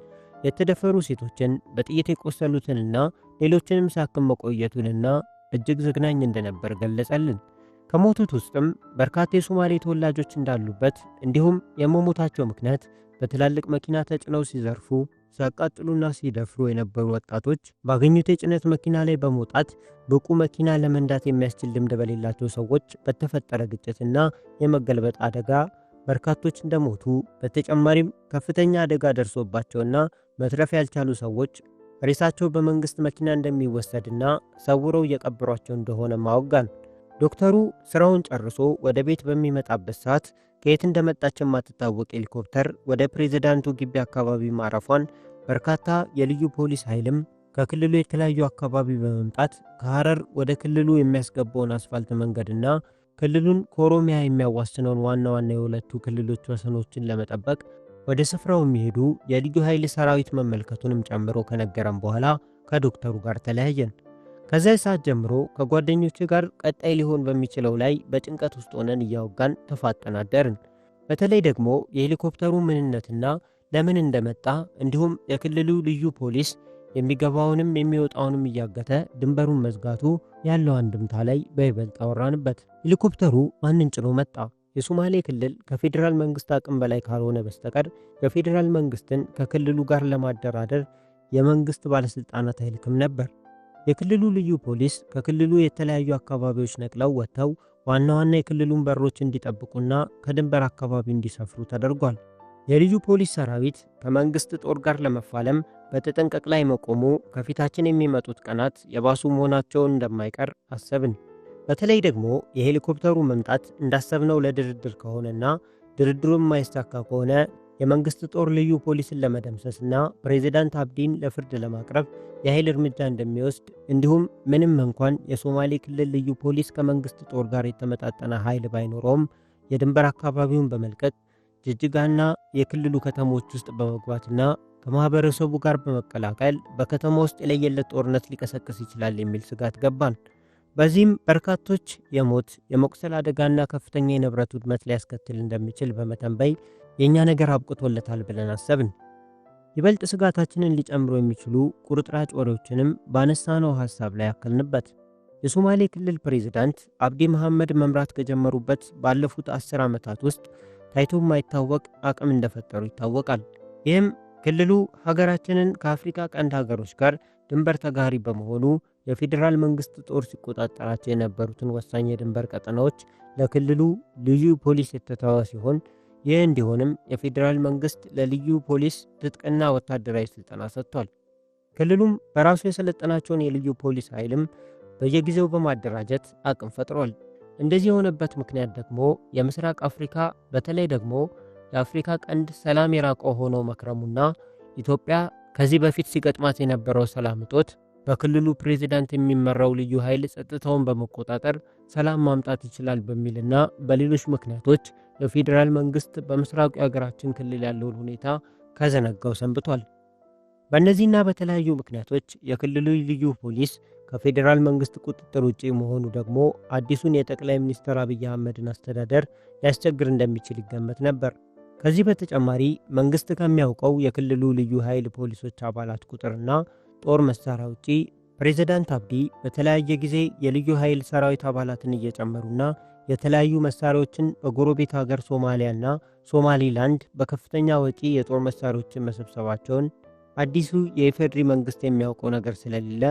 የተደፈሩ ሴቶችን፣ በጥይት የቆሰሉትንና ሌሎችንም ሳክም መቆየቱንና እጅግ ዘግናኝ እንደነበር ገለጸልን። ከሞቱት ውስጥም በርካታ የሶማሌ ተወላጆች እንዳሉበት እንዲሁም የመሞታቸው ምክንያት በትላልቅ መኪና ተጭነው ሲዘርፉ፣ ሲያቃጥሉና ሲደፍሩ የነበሩ ወጣቶች ባገኙት የጭነት መኪና ላይ በመውጣት ብቁ መኪና ለመንዳት የሚያስችል ልምድ በሌላቸው ሰዎች በተፈጠረ ግጭትና የመገልበጥ አደጋ በርካቶች እንደሞቱ፣ በተጨማሪም ከፍተኛ አደጋ ደርሶባቸውና መትረፍ ያልቻሉ ሰዎች ሬሳቸው በመንግስት መኪና እንደሚወሰድና ሰውረው እየቀበሯቸው እንደሆነ ማወጋን። ዶክተሩ ስራውን ጨርሶ ወደ ቤት በሚመጣበት ሰዓት ከየት እንደመጣች የማትታወቅ ሄሊኮፕተር ወደ ፕሬዝዳንቱ ግቢ አካባቢ ማረፏን፣ በርካታ የልዩ ፖሊስ ኃይልም ከክልሉ የተለያዩ አካባቢ በመምጣት ከሐረር ወደ ክልሉ የሚያስገባውን አስፋልት መንገድና ክልሉን ከኦሮሚያ የሚያዋስነውን ዋና ዋና የሁለቱ ክልሎች ወሰኖችን ለመጠበቅ ወደ ስፍራው የሚሄዱ የልዩ ኃይል ሰራዊት መመልከቱንም ጨምሮ ከነገረን በኋላ ከዶክተሩ ጋር ተለያየን። ከዚያ ሰዓት ጀምሮ ከጓደኞቼ ጋር ቀጣይ ሊሆን በሚችለው ላይ በጭንቀት ውስጥ ሆነን እያወጋን ተፋጠን አደርን። በተለይ ደግሞ የሄሊኮፕተሩ ምንነትና ለምን እንደመጣ እንዲሁም የክልሉ ልዩ ፖሊስ የሚገባውንም የሚወጣውንም እያገተ ድንበሩን መዝጋቱ ያለው አንድምታ ላይ በይበልጥ አወራንበት። ሄሊኮፕተሩ ማንን ጭኖ መጣ? የሶማሌ ክልል ከፌዴራል መንግስት አቅም በላይ ካልሆነ በስተቀር የፌዴራል መንግስትን ከክልሉ ጋር ለማደራደር የመንግስት ባለስልጣናት አይልክም ነበር። የክልሉ ልዩ ፖሊስ ከክልሉ የተለያዩ አካባቢዎች ነቅለው ወጥተው ዋና ዋና የክልሉን በሮች እንዲጠብቁና ከድንበር አካባቢ እንዲሰፍሩ ተደርጓል። የልዩ ፖሊስ ሰራዊት ከመንግስት ጦር ጋር ለመፋለም በተጠንቀቅ ላይ መቆሙ ከፊታችን የሚመጡት ቀናት የባሱ መሆናቸውን እንደማይቀር አሰብን። በተለይ ደግሞ የሄሊኮፕተሩ መምጣት እንዳሰብነው ለድርድር ከሆነና ድርድሩን የማይሳካ ከሆነ የመንግስት ጦር ልዩ ፖሊስን ለመደምሰስና ፕሬዚዳንት አብዲን ለፍርድ ለማቅረብ የኃይል እርምጃ እንደሚወስድ እንዲሁም ምንም እንኳን የሶማሌ ክልል ልዩ ፖሊስ ከመንግስት ጦር ጋር የተመጣጠነ ኃይል ባይኖረውም የድንበር አካባቢውን በመልቀቅ ጅጅጋና የክልሉ ከተሞች ውስጥ በመግባትና ከማህበረሰቡ ጋር በመቀላቀል በከተማ ውስጥ የለየለት ጦርነት ሊቀሰቅስ ይችላል የሚል ስጋት ገባን። በዚህም በርካቶች የሞት የመቁሰል አደጋና ከፍተኛ የንብረት ውድመት ሊያስከትል እንደሚችል በመተንበይ የእኛ ነገር አብቅቶለታል ብለን አሰብን። ይበልጥ ስጋታችንን ሊጨምሩ የሚችሉ ቁርጥራጭ ወሬዎችንም ባነሳነው ሐሳብ ላይ ያከልንበት። የሶማሌ ክልል ፕሬዝዳንት አብዲ መሐመድ መምራት ከጀመሩበት ባለፉት 10 ዓመታት ውስጥ ታይቶ የማይታወቅ አቅም እንደፈጠሩ ይታወቃል። ይህም ክልሉ ሀገራችንን ከአፍሪካ ቀንድ ሀገሮች ጋር ድንበር ተጋሪ በመሆኑ የፌዴራል መንግስት ጦር ሲቆጣጠራቸው የነበሩትን ወሳኝ የድንበር ቀጠናዎች ለክልሉ ልዩ ፖሊስ የተተወ ሲሆን ይህ እንዲሆንም የፌዴራል መንግስት ለልዩ ፖሊስ ትጥቅና ወታደራዊ ስልጠና ሰጥቷል። ክልሉም በራሱ የሰለጠናቸውን የልዩ ፖሊስ ኃይልም በየጊዜው በማደራጀት አቅም ፈጥሯል። እንደዚህ የሆነበት ምክንያት ደግሞ የምስራቅ አፍሪካ በተለይ ደግሞ የአፍሪካ ቀንድ ሰላም የራቀው ሆኖ መክረሙና ኢትዮጵያ ከዚህ በፊት ሲገጥማት የነበረው ሰላም እጦት በክልሉ ፕሬዝዳንት የሚመራው ልዩ ኃይል ጸጥታውን በመቆጣጠር ሰላም ማምጣት ይችላል በሚልና በሌሎች ምክንያቶች የፌዴራል መንግስት በምስራቁ የሀገራችን ክልል ያለውን ሁኔታ ከዘነጋው ሰንብቷል። በእነዚህና በተለያዩ ምክንያቶች የክልሉ ልዩ ፖሊስ ከፌዴራል መንግስት ቁጥጥር ውጪ መሆኑ ደግሞ አዲሱን የጠቅላይ ሚኒስትር አብይ አህመድን አስተዳደር ሊያስቸግር እንደሚችል ይገመት ነበር። ከዚህ በተጨማሪ መንግስት ከሚያውቀው የክልሉ ልዩ ኃይል ፖሊሶች አባላት ቁጥርና ጦር መሳሪያ ውጪ ፕሬዝዳንት አብዲ በተለያየ ጊዜ የልዩ ኃይል ሰራዊት አባላትን እየጨመሩና የተለያዩ መሳሪያዎችን በጎረቤት ሀገር ሶማሊያና ሶማሊላንድ በከፍተኛ ወጪ የጦር መሳሪያዎችን መሰብሰባቸውን አዲሱ የኢፌዴሪ መንግስት የሚያውቀው ነገር ስለሌለ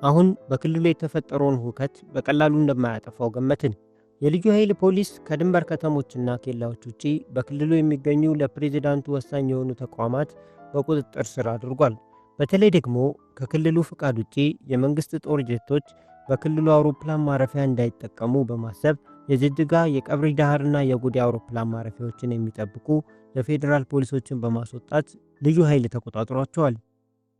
አሁን በክልሉ የተፈጠረውን ሁከት በቀላሉ እንደማያጠፋው ገመትን። የልዩ ኃይል ፖሊስ ከድንበር ከተሞችና ኬላዎች ውጪ በክልሉ የሚገኙ ለፕሬዝዳንቱ ወሳኝ የሆኑ ተቋማት በቁጥጥር ስር አድርጓል። በተለይ ደግሞ ከክልሉ ፍቃድ ውጪ የመንግስት ጦር ጄቶች በክልሉ አውሮፕላን ማረፊያ እንዳይጠቀሙ በማሰብ የጅጅጋ የቀብሪ ዳህርና የጉዲ አውሮፕላን ማረፊያዎችን የሚጠብቁ የፌዴራል ፖሊሶችን በማስወጣት ልዩ ኃይል ተቆጣጥሯቸዋል።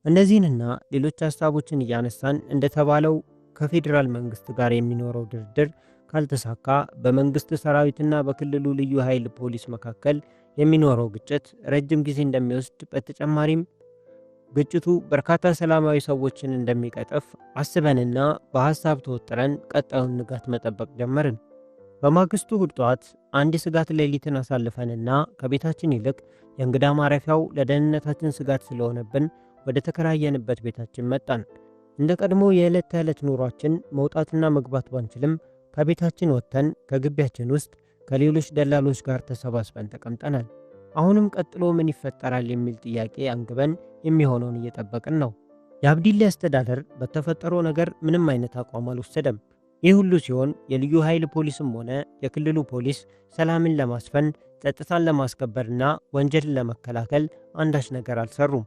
እነዚህንና ሌሎች ሐሳቦችን እያነሳን እንደተባለው ከፌዴራል መንግስት ጋር የሚኖረው ድርድር ካልተሳካ በመንግስት ሰራዊትና በክልሉ ልዩ ኃይል ፖሊስ መካከል የሚኖረው ግጭት ረጅም ጊዜ እንደሚወስድ በተጨማሪም ግጭቱ በርካታ ሰላማዊ ሰዎችን እንደሚቀጥፍ አስበንና በሐሳብ ተወጥረን ቀጣዩን ንጋት መጠበቅ ጀመርን። በማግስቱ እሁድ ጠዋት አንድ ስጋት ሌሊትን አሳልፈንና ከቤታችን ይልቅ የእንግዳ ማረፊያው ለደህንነታችን ስጋት ስለሆነብን ወደ ተከራየንበት ቤታችን መጣን። እንደ ቀድሞ የዕለት ተዕለት ኑሯችን መውጣትና መግባት ባንችልም ከቤታችን ወጥተን ከግቢያችን ውስጥ ከሌሎች ደላሎች ጋር ተሰባስበን ተቀምጠናል። አሁንም ቀጥሎ ምን ይፈጠራል የሚል ጥያቄ አንግበን የሚሆነውን እየጠበቅን ነው። የአብዲሌ አስተዳደር በተፈጠረው ነገር ምንም አይነት አቋም አልወሰደም። ይህ ሁሉ ሲሆን የልዩ ኃይል ፖሊስም ሆነ የክልሉ ፖሊስ ሰላምን ለማስፈን ጸጥታን ለማስከበርና ወንጀልን ለመከላከል አንዳች ነገር አልሰሩም።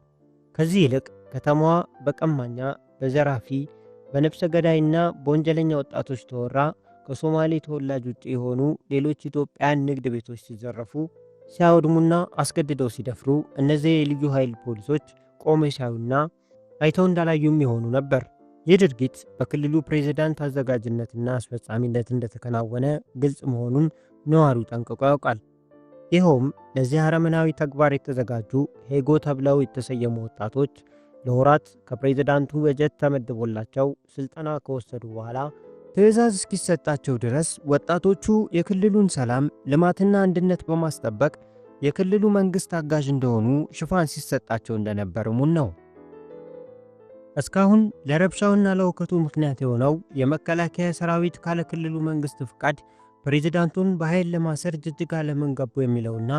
ከዚህ ይልቅ ከተማዋ በቀማኛ፣ በዘራፊ፣ በነፍሰ ገዳይና በወንጀለኛ ወጣቶች ተወራ ከሶማሌ ተወላጅ ውጭ የሆኑ ሌሎች ኢትዮጵያውያን ንግድ ቤቶች ሲዘረፉ፣ ሲያወድሙና አስገድደው ሲደፍሩ እነዚህ የልዩ ኃይል ፖሊሶች ቆመው ሲያዩና አይተው እንዳላዩም የሆኑ ነበር። ይህ ድርጊት በክልሉ ፕሬዝዳንት አዘጋጅነትና አስፈጻሚነት እንደተከናወነ ግልጽ መሆኑን ነዋሪው ጠንቅቆ ያውቃል። ይኸውም ለዚህ አረመናዊ ተግባር የተዘጋጁ ሄጎ ተብለው የተሰየሙ ወጣቶች ለወራት ከፕሬዝዳንቱ በጀት ተመድቦላቸው ስልጠና ከወሰዱ በኋላ ትዕዛዝ እስኪሰጣቸው ድረስ ወጣቶቹ የክልሉን ሰላም ልማትና አንድነት በማስጠበቅ የክልሉ መንግስት አጋዥ እንደሆኑ ሽፋን ሲሰጣቸው እንደነበር እሙን ነው። እስካሁን ለረብሻውና ለውከቱ ምክንያት የሆነው የመከላከያ ሰራዊት ካለ ክልሉ መንግስት ፍቃድ ፕሬዝዳንቱን በኃይል ለማሰር ጅጅጋ ለምን ገቡ የሚለውና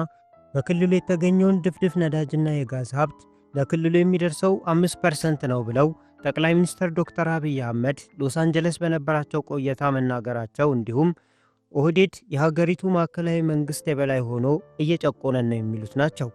በክልሉ የተገኘውን ድፍድፍ ነዳጅና የጋዝ ሀብት ለክልሉ የሚደርሰው 5% ነው ብለው ጠቅላይ ሚኒስትር ዶክተር አብይ አህመድ ሎስ አንጀለስ በነበራቸው ቆይታ መናገራቸው እንዲሁም ኦህዴድ የሀገሪቱ ማዕከላዊ መንግስት የበላይ ሆኖ እየጨቆነን ነው የሚሉት ናቸው።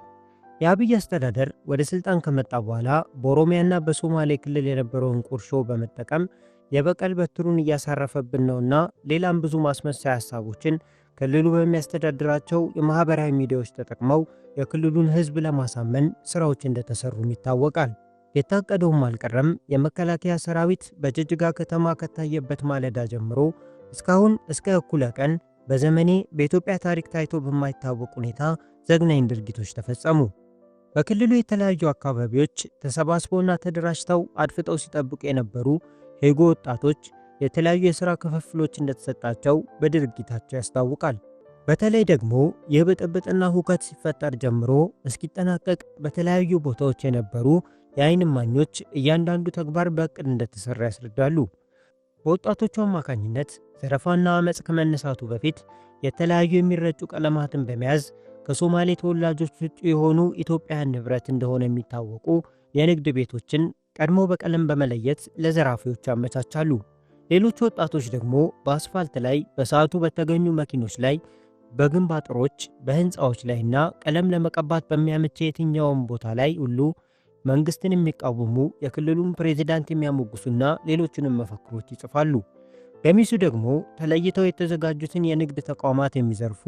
የአብይ አስተዳደር ወደ ስልጣን ከመጣ በኋላ በኦሮሚያና በሶማሌ ክልል የነበረውን ቁርሾ በመጠቀም የበቀል በትሩን እያሳረፈብን ነውና ሌላም ብዙ ማስመሰያ ሐሳቦችን ክልሉ በሚያስተዳድራቸው የማህበራዊ ሚዲያዎች ተጠቅመው የክልሉን ህዝብ ለማሳመን ስራዎች እንደተሰሩም ይታወቃል። የታቀደውም አልቀረም። የመከላከያ ሰራዊት በጅጅጋ ከተማ ከታየበት ማለዳ ጀምሮ እስካሁን እስከ እኩለ ቀን በዘመኔ በኢትዮጵያ ታሪክ ታይቶ በማይታወቅ ሁኔታ ዘግናኝ ድርጊቶች ተፈጸሙ። በክልሉ የተለያዩ አካባቢዎች ተሰባስበውና ተደራጅተው አድፍጠው ሲጠብቁ የነበሩ ሄጎ ወጣቶች የተለያዩ የሥራ ክፍፍሎች እንደተሰጣቸው በድርጊታቸው ያስታውቃል። በተለይ ደግሞ ይህ ብጥብጥና ሁከት ሲፈጠር ጀምሮ እስኪጠናቀቅ በተለያዩ ቦታዎች የነበሩ የዓይን እማኞች እያንዳንዱ ተግባር በእቅድ እንደተሰራ ያስረዳሉ። በወጣቶቹ አማካኝነት ዘረፋና አመፅ ከመነሳቱ በፊት የተለያዩ የሚረጩ ቀለማትን በመያዝ ከሶማሌ ተወላጆች ውጭ የሆኑ ኢትዮጵያውያን ንብረት እንደሆነ የሚታወቁ የንግድ ቤቶችን ቀድሞ በቀለም በመለየት ለዘራፊዎች ያመቻቻሉ። ሌሎች ወጣቶች ደግሞ በአስፋልት ላይ በሰዓቱ በተገኙ መኪኖች ላይ፣ በግንብ አጥሮች፣ በህንፃዎች ላይና ቀለም ለመቀባት በሚያመች የትኛውም ቦታ ላይ ሁሉ መንግስትን የሚቃወሙ የክልሉን ፕሬዝዳንት የሚያሞግሱና ሌሎችንም መፈክሮች ይጽፋሉ። ገሚሱ ደግሞ ተለይተው የተዘጋጁትን የንግድ ተቋማት የሚዘርፉ፣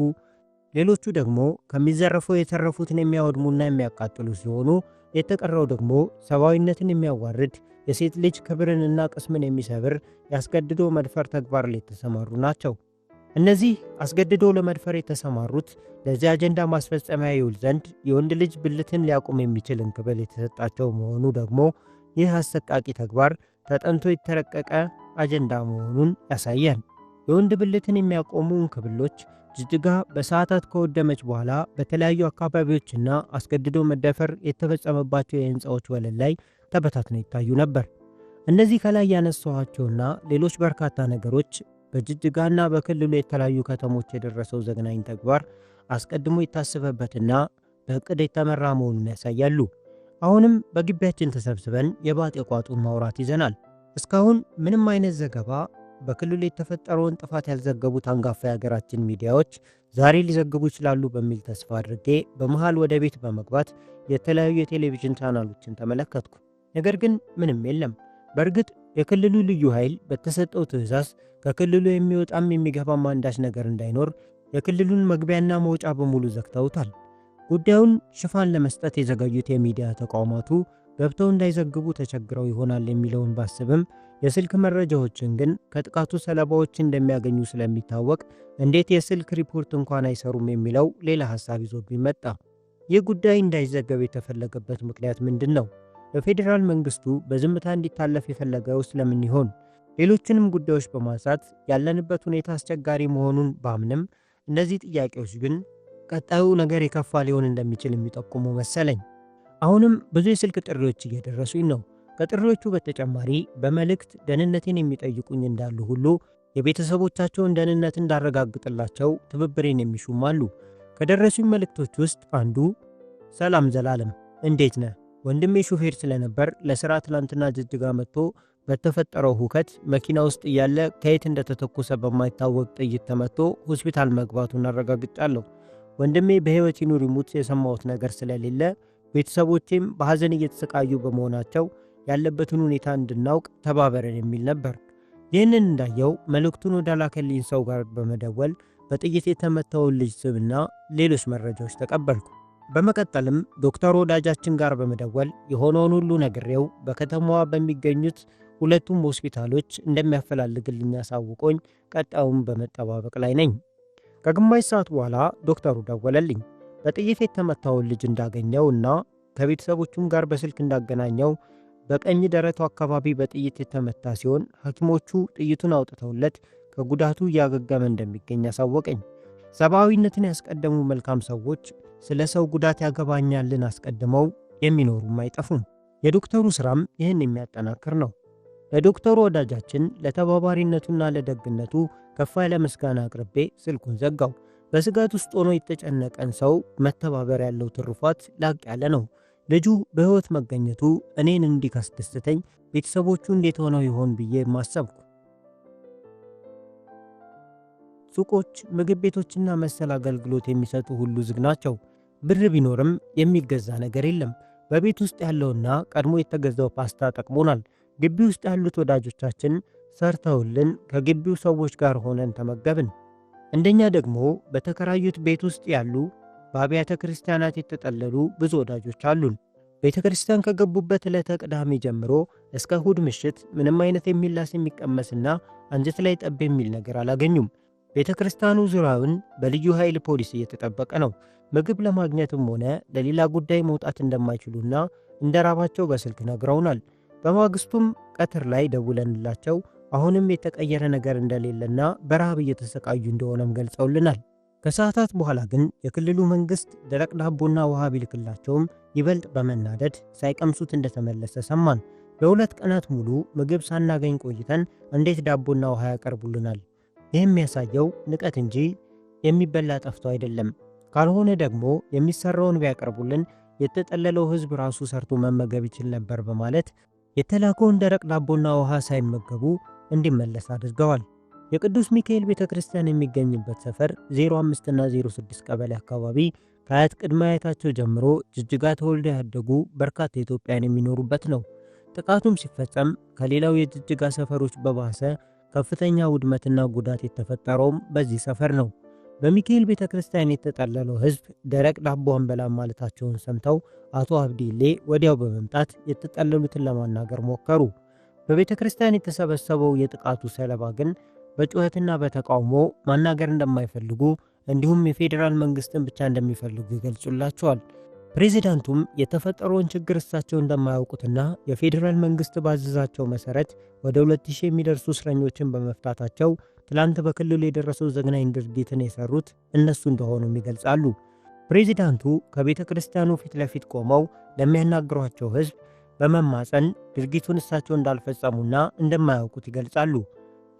ሌሎቹ ደግሞ ከሚዘረፈው የተረፉትን የሚያወድሙና የሚያቃጥሉ ሲሆኑ የተቀረው ደግሞ ሰብአዊነትን የሚያዋርድ የሴት ልጅ ክብርንና ቅስምን የሚሰብር ያስገድዶ መድፈር ተግባር ላይ የተሰማሩ ናቸው። እነዚህ አስገድዶ ለመድፈር የተሰማሩት ለዚህ አጀንዳ ማስፈጸሚያ ይውል ዘንድ የወንድ ልጅ ብልትን ሊያቆም የሚችል እንክብል የተሰጣቸው መሆኑ ደግሞ ይህ አሰቃቂ ተግባር ተጠንቶ የተረቀቀ አጀንዳ መሆኑን ያሳያል። የወንድ ብልትን የሚያቆሙ እንክብሎች ጅጅጋ በሰዓታት ከወደመች በኋላ በተለያዩ አካባቢዎችና አስገድዶ መደፈር የተፈጸመባቸው የህንፃዎች ወለል ላይ ተበታትነው ይታዩ ነበር። እነዚህ ከላይ ያነሳኋቸውና ሌሎች በርካታ ነገሮች በጅጅጋና በክልሉ የተለያዩ ከተሞች የደረሰው ዘግናኝ ተግባር አስቀድሞ የታሰበበትና በእቅድ የተመራ መሆኑን ያሳያሉ። አሁንም በግቢያችን ተሰብስበን የባጤ ቋጡን ማውራት ይዘናል። እስካሁን ምንም አይነት ዘገባ በክልሉ የተፈጠረውን ጥፋት ያልዘገቡት አንጋፋ የሀገራችን ሚዲያዎች ዛሬ ሊዘግቡ ይችላሉ በሚል ተስፋ አድርጌ በመሃል ወደ ቤት በመግባት የተለያዩ የቴሌቪዥን ቻናሎችን ተመለከትኩ። ነገር ግን ምንም የለም። በእርግጥ የክልሉ ልዩ ኃይል በተሰጠው ትዕዛዝ ከክልሉ የሚወጣም የሚገባም አንዳች ነገር እንዳይኖር የክልሉን መግቢያና መውጫ በሙሉ ዘግተውታል። ጉዳዩን ሽፋን ለመስጠት የዘገዩት የሚዲያ ተቋማቱ ገብተው እንዳይዘግቡ ተቸግረው ይሆናል የሚለውን ባስብም የስልክ መረጃዎችን ግን ከጥቃቱ ሰለባዎች እንደሚያገኙ ስለሚታወቅ እንዴት የስልክ ሪፖርት እንኳን አይሰሩም የሚለው ሌላ ሐሳብ ይዞብኝ መጣ። ይህ ጉዳይ እንዳይዘገብ የተፈለገበት ምክንያት ምንድን ነው? የፌዴራል መንግስቱ በዝምታ እንዲታለፍ የፈለገው ስለምን ይሆን? ሌሎችንም ጉዳዮች በማንሳት ያለንበት ሁኔታ አስቸጋሪ መሆኑን ባምንም እነዚህ ጥያቄዎች ግን ቀጣዩ ነገር የከፋ ሊሆን እንደሚችል የሚጠቁሙ መሰለኝ። አሁንም ብዙ የስልክ ጥሪዎች እየደረሱኝ ነው። ከጥሪዎቹ በተጨማሪ በመልእክት ደህንነቴን የሚጠይቁኝ እንዳሉ ሁሉ የቤተሰቦቻቸውን ደህንነት እንዳረጋግጥላቸው ትብብሬን የሚሹም አሉ። ከደረሱኝ መልእክቶች ውስጥ አንዱ ሰላም ዘላለም፣ እንዴት ነህ? ወንድሜ ሹፌር ስለነበር ለሥራ ትላንትና ጅጅጋ መጥቶ በተፈጠረው ሁከት መኪና ውስጥ እያለ ከየት እንደተተኮሰ በማይታወቅ ጥይት ተመቶ ሆስፒታል መግባቱን አረጋግጫለሁ። ወንድሜ በሕይወት ይኑር ይሙት የሰማሁት ነገር ስለሌለ ቤተሰቦቼም በሐዘን እየተሰቃዩ በመሆናቸው ያለበትን ሁኔታ እንድናውቅ ተባበረን የሚል ነበር። ይህንን እንዳየው መልእክቱን ወደ ላከልኝ ሰው ጋር በመደወል በጥይት የተመታውን ልጅ ስምና ሌሎች መረጃዎች ተቀበልኩ። በመቀጠልም ዶክተር ወዳጃችን ጋር በመደወል የሆነውን ሁሉ ነግሬው በከተማዋ በሚገኙት ሁለቱም ሆስፒታሎች እንደሚያፈላልግልኝ አሳውቆኝ ቀጣዩን በመጠባበቅ ላይ ነኝ። ከግማሽ ሰዓት በኋላ ዶክተሩ ደወለልኝ። በጥይት የተመታውን ልጅ እንዳገኘው እና ከቤተሰቦቹም ጋር በስልክ እንዳገናኘው በቀኝ ደረቱ አካባቢ በጥይት የተመታ ሲሆን ሐኪሞቹ ጥይቱን አውጥተውለት ከጉዳቱ እያገገመ እንደሚገኝ አሳወቀኝ። ሰብአዊነትን ያስቀደሙ መልካም ሰዎች ስለ ሰው ጉዳት ያገባኛልን አስቀድመው የሚኖሩም አይጠፉም። የዶክተሩ ሥራም ይህን የሚያጠናክር ነው። ለዶክተሩ ወዳጃችን ለተባባሪነቱና ለደግነቱ ከፍ ያለ ምስጋና አቅርቤ ስልኩን ዘጋው። በስጋት ውስጥ ሆኖ የተጨነቀን ሰው መተባበር ያለው ትሩፋት ላቅ ያለ ነው። ልጁ በሕይወት መገኘቱ እኔን እንዲህ ካስደስተኝ ቤተሰቦቹ እንዴት ሆነው ይሆን ብዬ ማሰብኩ። ሱቆች፣ ምግብ ቤቶችና መሰል አገልግሎት የሚሰጡ ሁሉ ዝግ ናቸው። ብር ቢኖርም የሚገዛ ነገር የለም። በቤት ውስጥ ያለውና ቀድሞ የተገዛው ፓስታ ጠቅሞናል። ግቢ ውስጥ ያሉት ወዳጆቻችን ሰርተውልን ከግቢው ሰዎች ጋር ሆነን ተመገብን። እንደኛ ደግሞ በተከራዩት ቤት ውስጥ ያሉ በአብያተ ክርስቲያናት የተጠለሉ ብዙ ወዳጆች አሉን። ቤተ ክርስቲያን ከገቡበት ዕለተ ቅዳሜ ጀምሮ እስከ እሁድ ምሽት ምንም አይነት የሚላስ የሚቀመስና አንጀት ላይ ጠብ የሚል ነገር አላገኙም። ቤተ ክርስቲያኑ ዙሪያውን በልዩ ኃይል ፖሊስ እየተጠበቀ ነው። ምግብ ለማግኘትም ሆነ ለሌላ ጉዳይ መውጣት እንደማይችሉና እንደራባቸው በስልክ ነግረውናል። በማግስቱም ቀትር ላይ ደውለንላቸው አሁንም የተቀየረ ነገር እንደሌለና በረሃብ እየተሰቃዩ እንደሆነም ገልጸውልናል። ከሰዓታት በኋላ ግን የክልሉ መንግስት ደረቅ ዳቦና ውሃ ቢልክላቸውም ይበልጥ በመናደድ ሳይቀምሱት እንደተመለሰ ሰማን። ለ2 ቀናት ሙሉ ምግብ ሳናገኝ ቆይተን እንዴት ዳቦና ውሃ ያቀርቡልናል? ይህ የሚያሳየው ንቀት እንጂ የሚበላ ጠፍቶ አይደለም። ካልሆነ ደግሞ የሚሰራውን ቢያቀርቡልን የተጠለለው ህዝብ ራሱ ሰርቶ መመገብ ይችል ነበር በማለት የተላከውን ደረቅ ዳቦና ውሃ ሳይመገቡ እንዲመለስ አድርገዋል። የቅዱስ ሚካኤል ቤተ ክርስቲያን የሚገኝበት ሰፈር 05 እና 06 ቀበሌ አካባቢ ከአያት ቅድመ አያታቸው ጀምሮ ጅጅጋ ተወልደው ያደጉ በርካታ ኢትዮጵያውያን የሚኖሩበት ነው። ጥቃቱም ሲፈጸም ከሌላው የጅጅጋ ሰፈሮች በባሰ ከፍተኛ ውድመትና ጉዳት የተፈጠረውም በዚህ ሰፈር ነው። በሚካኤል ቤተ ክርስቲያን የተጠለለው ህዝብ ደረቅ ዳቦ አንበላም ማለታቸውን ሰምተው አቶ አብዲሌ ወዲያው በመምጣት የተጠለሉትን ለማናገር ሞከሩ። በቤተ ክርስቲያን የተሰበሰበው የጥቃቱ ሰለባ ግን በጩኸትና በተቃውሞ ማናገር እንደማይፈልጉ እንዲሁም የፌዴራል መንግስትን ብቻ እንደሚፈልጉ ይገልጹላቸዋል። ፕሬዚዳንቱም የተፈጠረውን ችግር እሳቸው እንደማያውቁትና የፌዴራል መንግስት ባዘዛቸው መሰረት ወደ 2000 የሚደርሱ እስረኞችን በመፍታታቸው ትላንት በክልሉ የደረሰው ዘግናኝ ድርጊትን የሰሩት እነሱ እንደሆኑም ይገልጻሉ። ፕሬዚዳንቱ ከቤተ ክርስቲያኑ ፊት ለፊት ቆመው ለሚያናግሯቸው ህዝብ በመማፀን ድርጊቱን እሳቸው እንዳልፈጸሙና እንደማያውቁት ይገልጻሉ።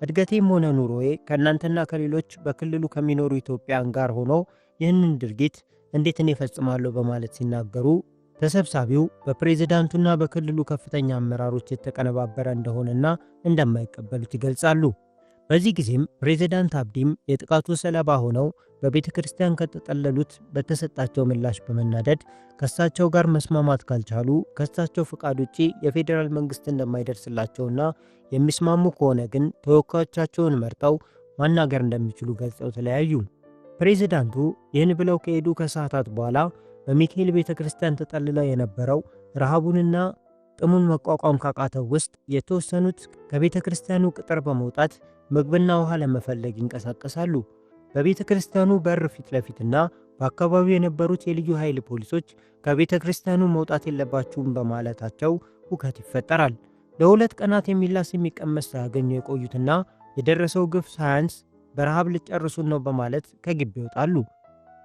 እድገቴም ሆነ ኑሮዬ ከእናንተና ከሌሎች በክልሉ ከሚኖሩ ኢትዮጵያን ጋር ሆኖ ይህንን ድርጊት እንዴት እኔ እፈጽማለሁ በማለት ሲናገሩ ተሰብሳቢው በፕሬዚዳንቱና በክልሉ ከፍተኛ አመራሮች የተቀነባበረ እንደሆነና እንደማይቀበሉት ይገልጻሉ። በዚህ ጊዜም ፕሬዚዳንት አብዲም የጥቃቱ ሰለባ ሆነው በቤተ ክርስቲያን ከተጠለሉት በተሰጣቸው ምላሽ በመናደድ ከሳቸው ጋር መስማማት ካልቻሉ ከሳቸው ፍቃድ ውጪ የፌዴራል መንግስት እንደማይደርስላቸውና የሚስማሙ ከሆነ ግን ተወካዮቻቸውን መርጠው ማናገር እንደሚችሉ ገልጸው ተለያዩ። ፕሬዚዳንቱ ይህን ብለው ከሄዱ ከሰዓታት በኋላ በሚካኤል ቤተ ክርስቲያን ተጠልለው የነበረው ረሃቡንና ጥሙን መቋቋም ካቃተው ውስጥ የተወሰኑት ከቤተ ክርስቲያኑ ቅጥር በመውጣት ምግብና ውሃ ለመፈለግ ይንቀሳቀሳሉ። በቤተ ክርስቲያኑ በር ፊት ለፊትና በአካባቢው የነበሩት የልዩ ኃይል ፖሊሶች ከቤተ ክርስቲያኑ መውጣት የለባችሁም በማለታቸው ሁከት ይፈጠራል። ለ2 ቀናት የሚላስ የሚቀመስ ሳያገኙ የቆዩትና የደረሰው ግፍ ሳያንስ በረሃብ ልጨርሱን ነው በማለት ከግቢ ይወጣሉ።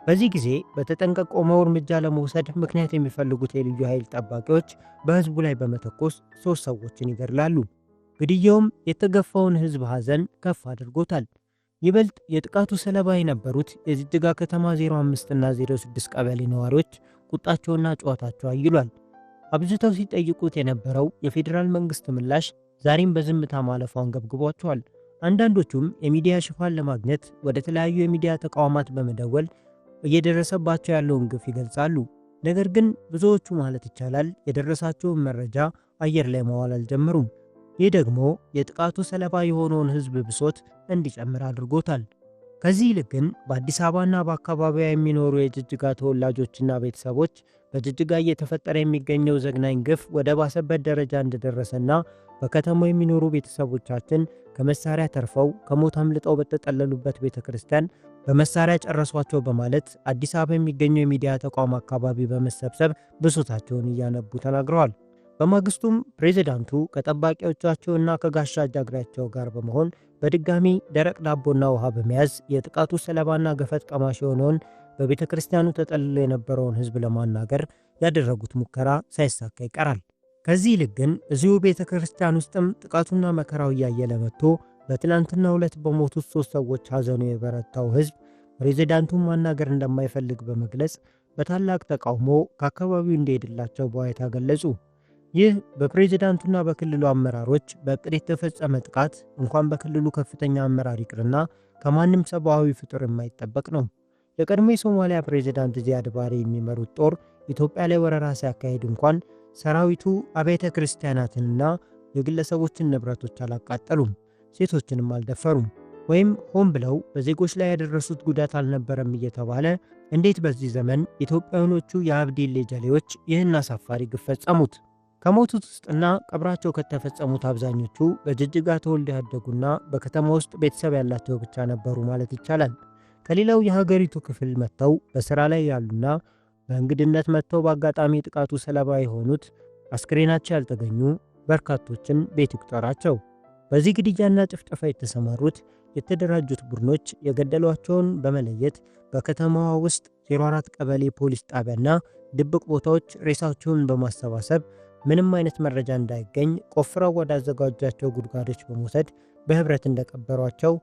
በዚህ ጊዜ በተጠንቀቅ ቆመው እርምጃ ለመውሰድ ምክንያት የሚፈልጉት የልዩ ኃይል ጠባቂዎች በህዝቡ ላይ በመተኮስ 3 ሰዎችን ይገድላሉ። ግድያውም የተገፋውን ህዝብ ሐዘን ከፍ አድርጎታል። ይበልጥ የጥቃቱ ሰለባ የነበሩት የጅጅጋ ከተማ 05 እና 06 ቀበሌ ነዋሪዎች ቁጣቸውና ጨዋታቸው አይሏል። አብዝተው ሲጠይቁት የነበረው የፌዴራል መንግስት ምላሽ ዛሬም በዝምታ ማለፏን ገብግቧቸዋል። አንዳንዶቹም የሚዲያ ሽፋን ለማግኘት ወደ ተለያዩ የሚዲያ ተቋማት በመደወል እየደረሰባቸው ያለውን ግፍ ይገልጻሉ። ነገር ግን ብዙዎቹ ማለት ይቻላል የደረሳቸውን መረጃ አየር ላይ መዋል አልጀመሩም። ይህ ደግሞ የጥቃቱ ሰለባ የሆነውን ህዝብ ብሶት እንዲጨምር አድርጎታል። ከዚህ ይልቅ ግን በአዲስ አበባና በአካባቢዋ የሚኖሩ የጅጅጋ ተወላጆችና ቤተሰቦች በጅጅጋ እየተፈጠረ የሚገኘው ዘግናኝ ግፍ ወደ ባሰበት ደረጃ እንደደረሰና በከተማው የሚኖሩ ቤተሰቦቻችን ከመሳሪያ ተርፈው ከሞት አምልጠው በተጠለሉበት ቤተ ክርስቲያን በመሳሪያ ጨረሷቸው በማለት አዲስ አበባ የሚገኘው የሚዲያ ተቋም አካባቢ በመሰብሰብ ብሶታቸውን እያነቡ ተናግረዋል። በማግስቱም ፕሬዚዳንቱ ከጠባቂዎቻቸውና ከጋሻ ጃግሬያቸው ጋር በመሆን በድጋሚ ደረቅ ዳቦና ውሃ በመያዝ የጥቃቱ ሰለባና ገፈት ቀማሽ የሆነውን በቤተ ክርስቲያኑ ተጠልሎ የነበረውን ህዝብ ለማናገር ያደረጉት ሙከራ ሳይሳካ ይቀራል። ከዚህ ይልቅ ግን እዚሁ ቤተ ክርስቲያን ውስጥም ጥቃቱና መከራው እያየለ መጥቶ በትናንትናው ዕለት በሞቱት 3 ሰዎች ሐዘኑ የበረታው ህዝብ ፕሬዚዳንቱን ማናገር እንደማይፈልግ በመግለጽ በታላቅ ተቃውሞ ከአካባቢው እንዲሄድላቸው በዋይታ ገለጹ። ይህ በፕሬዚዳንቱና በክልሉ አመራሮች በእቅድ የተፈጸመ ጥቃት እንኳን በክልሉ ከፍተኛ አመራር ይቅርና ከማንም ሰብአዊ ፍጡር የማይጠበቅ ነው። የቀድሞ የሶማሊያ ፕሬዚዳንት ዚያድ ባሬ የሚመሩት ጦር ኢትዮጵያ ላይ ወረራ ሲያካሄድ እንኳን ሰራዊቱ አብያተ ክርስቲያናትንና የግለሰቦችን ንብረቶች አላቃጠሉም። ሴቶችንም አልደፈሩም። ወይም ሆን ብለው በዜጎች ላይ ያደረሱት ጉዳት አልነበረም እየተባለ እንዴት በዚህ ዘመን ኢትዮጵያውያኖቹ የአብዲሌ ጀሌዎች ይህን አሳፋሪ ግፍ ፈጸሙት? ከሞቱት ውስጥና ቀብራቸው ከተፈጸሙት አብዛኞቹ በጅጅጋ ተወልደው ያደጉና በከተማ ውስጥ ቤተሰብ ያላቸው ብቻ ነበሩ ማለት ይቻላል። ከሌላው የሀገሪቱ ክፍል መጥተው በሥራ ላይ ያሉና በእንግድነት መጥተው በአጋጣሚ ጥቃቱ ሰለባ የሆኑት አስክሬናቸው ያልተገኙ በርካቶችን ቤት ይቁጠራቸው። በዚህ ግድያና ጭፍጨፋ የተሰማሩት የተደራጁት ቡድኖች የገደሏቸውን በመለየት በከተማዋ ውስጥ 04 ቀበሌ ፖሊስ ጣቢያና ድብቅ ቦታዎች ሬሳቸውን በማሰባሰብ ምንም አይነት መረጃ እንዳይገኝ ቆፍረው ወዳዘጋጇቸው ጉድጓዶች በመውሰድ በህብረት እንደቀበሯቸው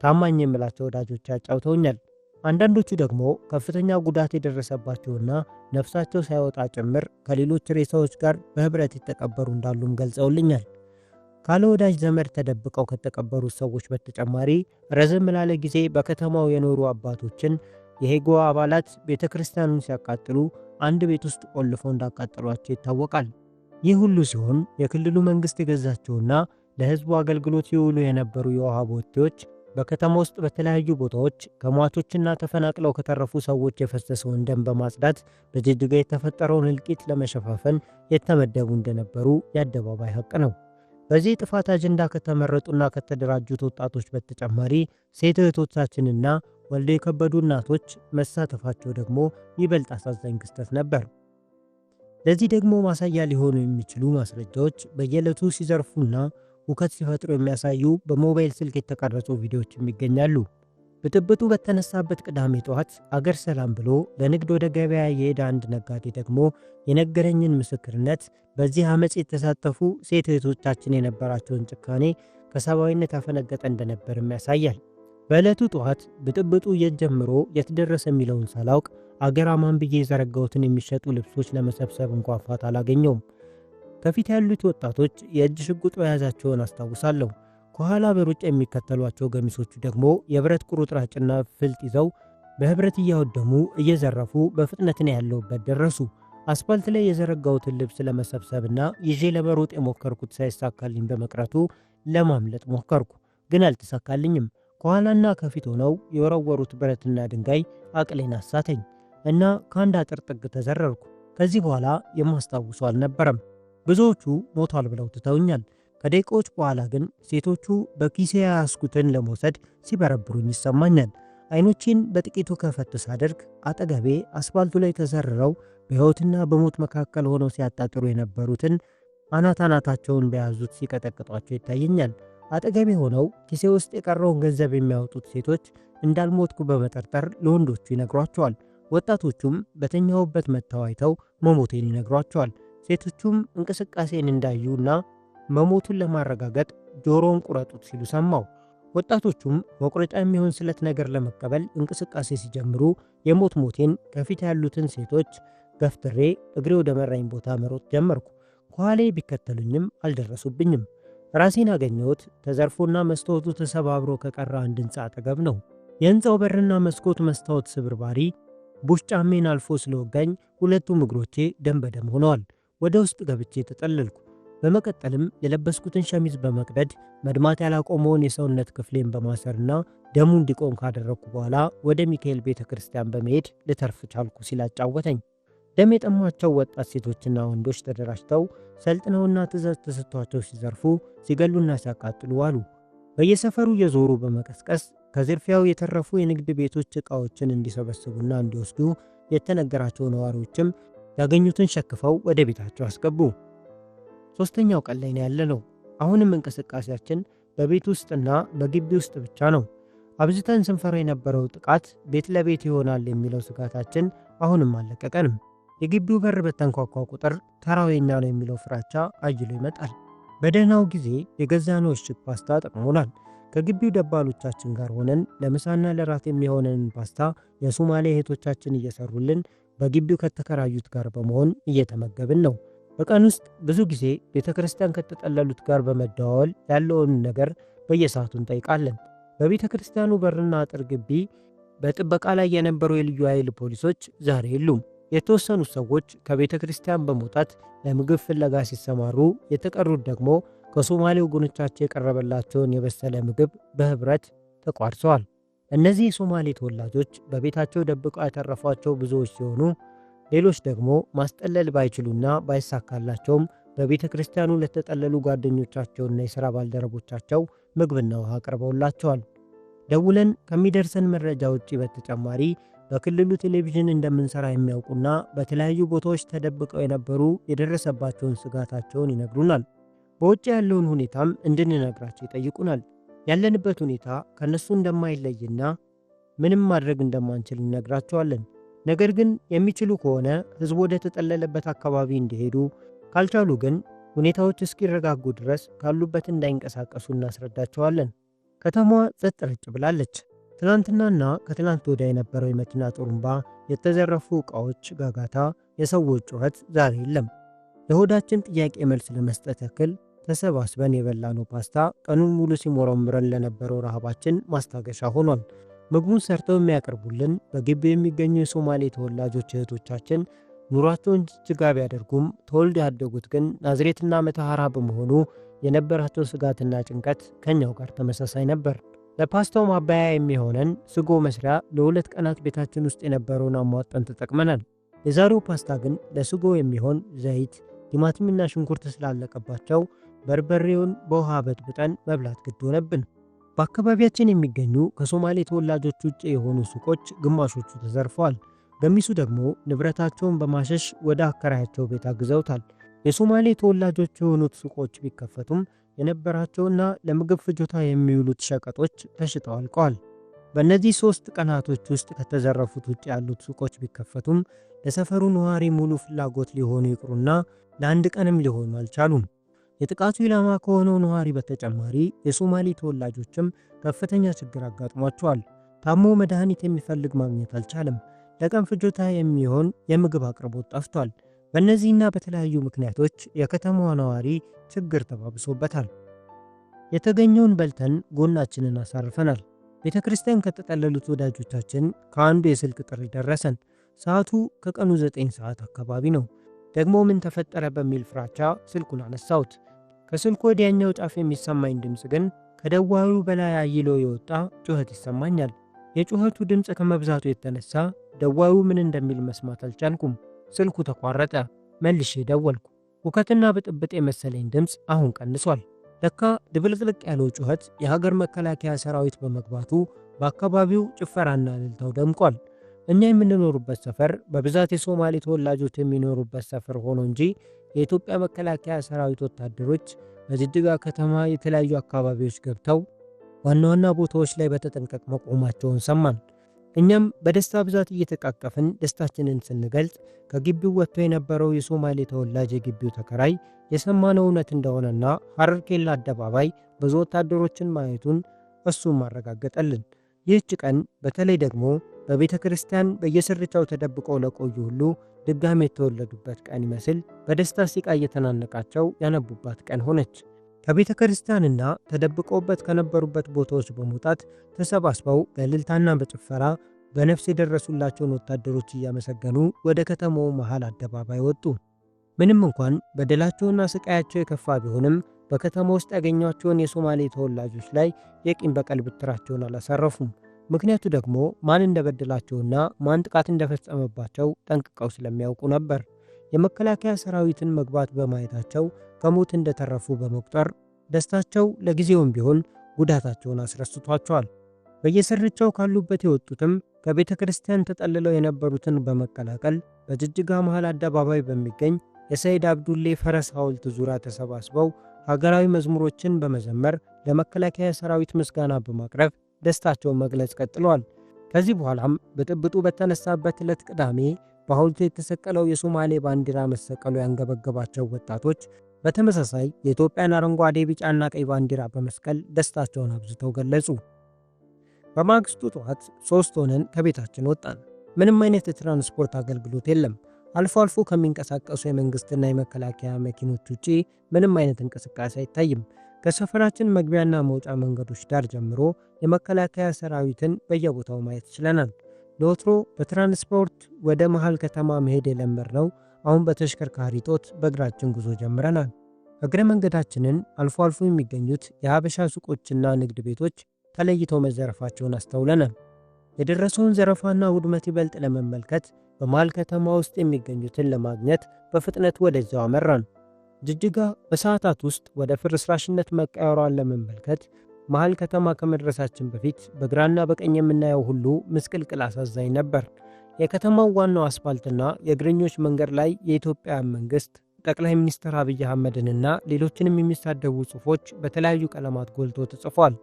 ታማኝ የምላቸው ወዳጆች ያጫውተውኛል። አንዳንዶቹ ደግሞ ከፍተኛ ጉዳት የደረሰባቸውና ነፍሳቸው ሳይወጣ ጭምር ከሌሎች ሬሳዎች ጋር በህብረት የተቀበሩ እንዳሉም ገልጸውልኛል። ካለ ወዳጅ ዘመድ ተደብቀው ከተቀበሩት ሰዎች በተጨማሪ ረዘም ላለ ጊዜ በከተማው የኖሩ አባቶችን የሄጎ አባላት ቤተ ክርስቲያኑን ሲያቃጥሉ አንድ ቤት ውስጥ ቆልፈው እንዳቃጠሏቸው ይታወቃል። ይህ ሁሉ ሲሆን የክልሉ መንግስት የገዛቸውና ለህዝቡ አገልግሎት ይውሉ የነበሩ የውሃ ቦቴዎች በከተማ ውስጥ በተለያዩ ቦታዎች ከሟቾችና ተፈናቅለው ከተረፉ ሰዎች የፈሰሰውን ደም በማጽዳት በጅጅጋ የተፈጠረውን እልቂት ለመሸፋፈን የተመደቡ እንደነበሩ የአደባባይ ሀቅ ነው። በዚህ ጥፋት አጀንዳ ከተመረጡና ከተደራጁት ወጣቶች በተጨማሪ ሴት እህቶቻችንና ወልደው የከበዱ እናቶች መሳተፋቸው ደግሞ ይበልጥ አሳዛኝ ክስተት ነበር። ለዚህ ደግሞ ማሳያ ሊሆኑ የሚችሉ ማስረጃዎች በየዕለቱ ሲዘርፉና ሁከት ሲፈጥሩ የሚያሳዩ በሞባይል ስልክ የተቀረጹ ቪዲዮዎችም ይገኛሉ። ብጥብጡ በተነሳበት ቅዳሜ ጠዋት አገር ሰላም ብሎ ለንግድ ወደ ገበያ የሄደ አንድ ነጋዴ ደግሞ የነገረኝን ምስክርነት በዚህ አመፅ የተሳተፉ ሴት እህቶቻችን የነበራቸውን ጭካኔ ከሰብአዊነት ያፈነገጠ እንደነበርም ያሳያል። በዕለቱ ጠዋት ብጥብጡ የት ጀምሮ የት ደረሰ የሚለውን ሳላውቅ አገር አማን ብዬ የዘረጋሁትን የሚሸጡ ልብሶች ለመሰብሰብ እንኳን ፋታ አላገኘውም። ከፊት ያሉት ወጣቶች የእጅ ሽጉጥ መያዛቸውን አስታውሳለሁ። ከኋላ በሩጫ የሚከተሏቸው ገሚሶቹ ደግሞ የብረት ቁርጥራጭና ፍልጥ ይዘው በህብረት እያወደሙ እየዘረፉ በፍጥነት ነው ያለውበት ደረሱ። አስፋልት ላይ የዘረጋሁትን ልብስ ለመሰብሰብና ይዤ ለመሮጥ የሞከርኩት ሳይሳካልኝ በመቅረቱ ለማምለጥ ሞከርኩ፣ ግን አልተሳካልኝም። ከኋላና ከፊት ሆነው የወረወሩት ብረትና ድንጋይ አቅሌን አሳተኝ እና ከአንድ አጥር ጥግ ተዘረርኩ። ከዚህ በኋላ የማስታውሱ አልነበረም። ብዙዎቹ ሞቷል ብለው ትተውኛል። ከደቂቃዎች በኋላ ግን ሴቶቹ በኪሴ ያስኩትን ለመውሰድ ሲበረብሩኝ ይሰማኛል። አይኖቼን በጥቂቱ ከፈት ሳደርግ አጠገቤ አስፋልቱ ላይ ተዘርረው በሕይወትና በሞት መካከል ሆነው ሲያጣጥሩ የነበሩትን አናታቸውን በያዙት ሲቀጠቅጧቸው ይታየኛል። አጠገቤ ሆነው ኪሴ ውስጥ የቀረውን ገንዘብ የሚያወጡት ሴቶች እንዳልሞትኩ በመጠርጠር ለወንዶቹ ይነግሯቸዋል። ወጣቶቹም በተኛውበት መጥተው አይተው መሞቴን ይነግሯቸዋል። ሴቶቹም እንቅስቃሴን እንዳዩና መሞቱን ለማረጋገጥ ጆሮውን ቁረጡት ሲሉ ሰማው። ወጣቶቹም መቁረጫ የሚሆን ስለት ነገር ለመቀበል እንቅስቃሴ ሲጀምሩ የሞት ሞቴን ከፊት ያሉትን ሴቶች ገፍትሬ እግሬ ወደ መራኝ ቦታ መሮጥ ጀመርኩ። ከኋላ ቢከተሉኝም አልደረሱብኝም። ራሴን አገኘሁት ተዘርፎና መስታወቱ ተሰባብሮ ከቀረ አንድ ህንፃ አጠገብ ነው። የህንፃው በርና መስኮት መስታወት ስብርባሪ ቡሽ ጫሜን አልፎ ስለወጋኝ ሁለቱም እግሮቼ ደም በደም ሆነዋል። ወደ ውስጥ ገብቼ ተጠለልኩ። በመቀጠልም የለበስኩትን ሸሚዝ በመቅደድ መድማት ያላቆመውን የሰውነት ክፍሌን በማሰርና ደሙ እንዲቆም ካደረግኩ በኋላ ወደ ሚካኤል ቤተ ክርስቲያን በመሄድ ልተርፍ ቻልኩ ሲል አጫወተኝ። ደም የጠማቸው ወጣት ሴቶችና ወንዶች ተደራጅተው ሰልጥነውና ትዕዛዝ ተሰጥቷቸው ሲዘርፉ፣ ሲገሉና ሲያቃጥሉ አሉ። በየሰፈሩ የዞሩ በመቀስቀስ ከዝርፊያው የተረፉ የንግድ ቤቶች ዕቃዎችን እንዲሰበስቡና እንዲወስዱ የተነገራቸው ነዋሪዎችም ያገኙትን ሸክፈው ወደ ቤታቸው አስገቡ። ሶስተኛው ቀን ላይ ነው ያለነው። አሁንም እንቅስቃሴያችን በቤት ውስጥና በግቢ ውስጥ ብቻ ነው። አብዝተን ስንፈራ የነበረው ጥቃት ቤት ለቤት ይሆናል የሚለው ስጋታችን አሁንም አልለቀቀንም። የግቢው በር በተንኳኳ ቁጥር ተራው የኛ ነው የሚለው ፍራቻ አይሎ ይመጣል። በደህናው ጊዜ የገዛነው እሽግ ፓስታ ጠቅሞናል። ከግቢው ደባሎቻችን ጋር ሆነን ለምሳና ለራት የሚሆነንን ፓስታ የሶማሌ እህቶቻችን እየሰሩልን በግቢው ከተከራዩት ጋር በመሆን እየተመገብን ነው። በቀን ውስጥ ብዙ ጊዜ ቤተ ክርስቲያን ከተጠለሉት ጋር በመደዋወል ያለውን ነገር በየሰዓቱ እንጠይቃለን። በቤተ ክርስቲያኑ በርና አጥር ግቢ በጥበቃ ላይ የነበሩ የልዩ ኃይል ፖሊሶች ዛሬ የሉም። የተወሰኑት ሰዎች ከቤተ ክርስቲያን በመውጣት ለምግብ ፍለጋ ሲሰማሩ፣ የተቀሩት ደግሞ ከሶማሌ ወገኖቻቸው የቀረበላቸውን የበሰለ ምግብ በህብረት ተቋድሰዋል። እነዚህ የሶማሌ ተወላጆች በቤታቸው ደብቀው ያተረፏቸው ብዙዎች ሲሆኑ ሌሎች ደግሞ ማስጠለል ባይችሉና ባይሳካላቸውም በቤተ ክርስቲያኑ ለተጠለሉ ጓደኞቻቸውና የሥራ ባልደረቦቻቸው ምግብና ውሃ አቅርበውላቸዋል። ደውለን ከሚደርሰን መረጃ ውጪ በተጨማሪ በክልሉ ቴሌቪዥን እንደምንሰራ የሚያውቁና በተለያዩ ቦታዎች ተደብቀው የነበሩ የደረሰባቸውን ስጋታቸውን ይነግሩናል። በውጭ ያለውን ሁኔታም እንድንነግራቸው ይጠይቁናል። ያለንበት ሁኔታ ከነሱ እንደማይለይና ምንም ማድረግ እንደማንችል እነግራቸዋለን። ነገር ግን የሚችሉ ከሆነ ህዝቡ ወደ ተጠለለበት አካባቢ እንዲሄዱ፣ ካልቻሉ ግን ሁኔታዎች እስኪረጋጉ ድረስ ካሉበት እንዳይንቀሳቀሱ እናስረዳቸዋለን። ከተማዋ ጸጥ ረጭ ብላለች። ትናንትናና ከትናንት ወዲያ የነበረው የመኪና ጥሩምባ፣ የተዘረፉ ዕቃዎች ጋጋታ፣ የሰዎች ጩኸት ዛሬ የለም። ለሆዳችን ጥያቄ መልስ ለመስጠት ያክል ተሰባስበን የበላነው ፓስታ ቀኑን ሙሉ ሲሞረምረን ለነበረው ረሃባችን ማስታገሻ ሆኗል። ምግቡን ሰርተው የሚያቀርቡልን በግቢው የሚገኙ የሶማሌ ተወላጆች እህቶቻችን ኑሯቸውን ጅጅጋ ቢያደርጉም ተወልደው ያደጉት ግን ናዝሬትና መተሐራ በመሆኑ የነበራቸው ስጋትና ጭንቀት ከኛው ጋር ተመሳሳይ ነበር። ለፓስታው ማባያ የሚሆነን ስጎ መስሪያ ለ2 ቀናት ቤታችን ውስጥ የነበረውን አሟጠን ተጠቅመናል። የዛሬው ፓስታ ግን ለስጎ የሚሆን ዘይት፣ ቲማቲምና ሽንኩርት ስላለቀባቸው በርበሬውን በውሃ በጥብጠን መብላት ግድ ሆነብን። በአካባቢያችን የሚገኙ ከሶማሌ ተወላጆች ውጭ የሆኑ ሱቆች ግማሾቹ ተዘርፈዋል። ገሚሱ ደግሞ ንብረታቸውን በማሸሽ ወደ አከራያቸው ቤት አግዘውታል። የሶማሌ ተወላጆች የሆኑት ሱቆች ቢከፈቱም የነበራቸውና ለምግብ ፍጆታ የሚውሉት ሸቀጦች ተሽጠው አልቀዋል። በእነዚህ 3 ቀናቶች ውስጥ ከተዘረፉት ውጭ ያሉት ሱቆች ቢከፈቱም ለሰፈሩ ነዋሪ ሙሉ ፍላጎት ሊሆኑ ይቅሩና ለአንድ ቀንም ሊሆኑ አልቻሉም። የጥቃቱ ኢላማ ከሆነው ነዋሪ በተጨማሪ የሶማሌ ተወላጆችም ከፍተኛ ችግር አጋጥሟቸዋል። ታሞ መድኃኒት የሚፈልግ ማግኘት አልቻለም። ለቀን ፍጆታ የሚሆን የምግብ አቅርቦት ጠፍቷል። በእነዚህና በተለያዩ ምክንያቶች የከተማዋ ነዋሪ ችግር ተባብሶበታል። የተገኘውን በልተን ጎናችንን አሳርፈናል። ቤተ ክርስቲያን ከተጠለሉት ወዳጆቻችን ከአንዱ የስልክ ጥሪ ደረሰን። ሰዓቱ ከቀኑ 9 ሰዓት አካባቢ ነው። ደግሞ ምን ተፈጠረ በሚል ፍራቻ ስልኩን አነሳሁት። ከስልኩ ወዲያኛው ጫፍ የሚሰማኝ ድምፅ ግን ከደዋዩ በላይ አይሎ የወጣ ጩኸት ይሰማኛል። የጩኸቱ ድምፅ ከመብዛቱ የተነሳ ደዋዩ ምን እንደሚል መስማት አልቻልኩም። ስልኩ ተቋረጠ። መልሼ ደወልኩ። ሁከትና ብጥብጥ የመሰለኝ ድምፅ አሁን ቀንሷል። ለካ ድብልቅልቅ ያለው ጩኸት የሀገር መከላከያ ሰራዊት በመግባቱ በአካባቢው ጭፈራና እልልታው ደምቋል። እኛ የምንኖሩበት ሰፈር በብዛት የሶማሌ ተወላጆች የሚኖሩበት ሰፈር ሆኖ እንጂ የኢትዮጵያ መከላከያ ሰራዊት ወታደሮች በጅጅጋ ከተማ የተለያዩ አካባቢዎች ገብተው ዋና ዋና ቦታዎች ላይ በተጠንቀቅ መቆማቸውን ሰማን። እኛም በደስታ ብዛት እየተቃቀፍን ደስታችንን ስንገልጽ ከግቢው ወጥቶ የነበረው የሶማሌ ተወላጅ የግቢው ተከራይ የሰማነው እውነት እንደሆነና ሐረር ኬላ አደባባይ ብዙ ወታደሮችን ማየቱን እሱም አረጋገጠልን። ይህች ቀን በተለይ ደግሞ በቤተ ክርስቲያን በየስርቻው ተደብቀው ለቆዩ ሁሉ ድጋሜ የተወለዱበት ቀን ይመስል በደስታ ሲቃ እየተናነቃቸው ያነቡባት ቀን ሆነች። ከቤተ ክርስቲያንና ተደብቀውበት ከነበሩበት ቦታዎች በመውጣት ተሰባስበው በእልልታና በጭፈራ በነፍስ የደረሱላቸውን ወታደሮች እያመሰገኑ ወደ ከተማው መሃል አደባባይ ወጡ። ምንም እንኳን በደላቸውና ስቃያቸው የከፋ ቢሆንም በከተማ ውስጥ ያገኟቸውን የሶማሌ ተወላጆች ላይ የቂም በቀል ብትራቸውን አላሳረፉም። ምክንያቱ ደግሞ ማን እንደበደላቸውና ማን ጥቃት እንደፈጸመባቸው ጠንቅቀው ስለሚያውቁ ነበር። የመከላከያ ሰራዊትን መግባት በማየታቸው ከሞት እንደተረፉ በመቁጠር ደስታቸው ለጊዜውም ቢሆን ጉዳታቸውን አስረስቷቸዋል። በየስርቻው ካሉበት የወጡትም ከቤተ ክርስቲያን ተጠልለው የነበሩትን በመቀላቀል በጅጅጋ መሃል አደባባይ በሚገኝ የሰይድ አብዱሌ ፈረስ ሐውልት ዙሪያ ተሰባስበው ሀገራዊ መዝሙሮችን በመዘመር ለመከላከያ ሰራዊት ምስጋና በማቅረብ ደስታቸውን መግለጽ ቀጥለዋል። ከዚህ በኋላም ብጥብጡ በተነሳበት ዕለት ቅዳሜ በሐውልቱ የተሰቀለው የሶማሌ ባንዲራ መሰቀሉ ያንገበገባቸው ወጣቶች በተመሳሳይ የኢትዮጵያን አረንጓዴ፣ ቢጫና ቀይ ባንዲራ በመስቀል ደስታቸውን አብዝተው ገለጹ። በማግስቱ ጠዋት 3 ሆነን ከቤታችን ወጣን። ምንም አይነት የትራንስፖርት አገልግሎት የለም። አልፎ አልፎ ከሚንቀሳቀሱ የመንግስትና የመከላከያ መኪኖች ውጪ ምንም አይነት እንቅስቃሴ አይታይም። ከሰፈራችን መግቢያና መውጫ መንገዶች ዳር ጀምሮ የመከላከያ ሰራዊትን በየቦታው ማየት ችለናል። ለወትሮ በትራንስፖርት ወደ መሃል ከተማ መሄድ የለመድነው አሁን በተሽከርካሪ ጦት በእግራችን ጉዞ ጀምረናል። እግረ መንገዳችንን አልፎ አልፎ የሚገኙት የሀበሻ ሱቆችና ንግድ ቤቶች ተለይተው መዘረፋቸውን አስተውለናል። የደረሰውን ዘረፋና ውድመት ይበልጥ ለመመልከት በመሃል ከተማ ውስጥ የሚገኙትን ለማግኘት በፍጥነት ወደዚያው አመራን። ጅጅጋ በሰዓታት ውስጥ ወደ ፍርስራሽነት መቀየሯን ለመመልከት መሃል ከተማ ከመድረሳችን በፊት በግራና በቀኝ የምናየው ሁሉ ምስቅልቅል አሳዛኝ ነበር። የከተማው ዋናው አስፋልትና የእግረኞች መንገድ ላይ የኢትዮጵያ መንግስት ጠቅላይ ሚኒስትር አብይ አህመድንና ሌሎችንም የሚሳደቡ ጽሑፎች በተለያዩ ቀለማት ጎልቶ ተጽፏል።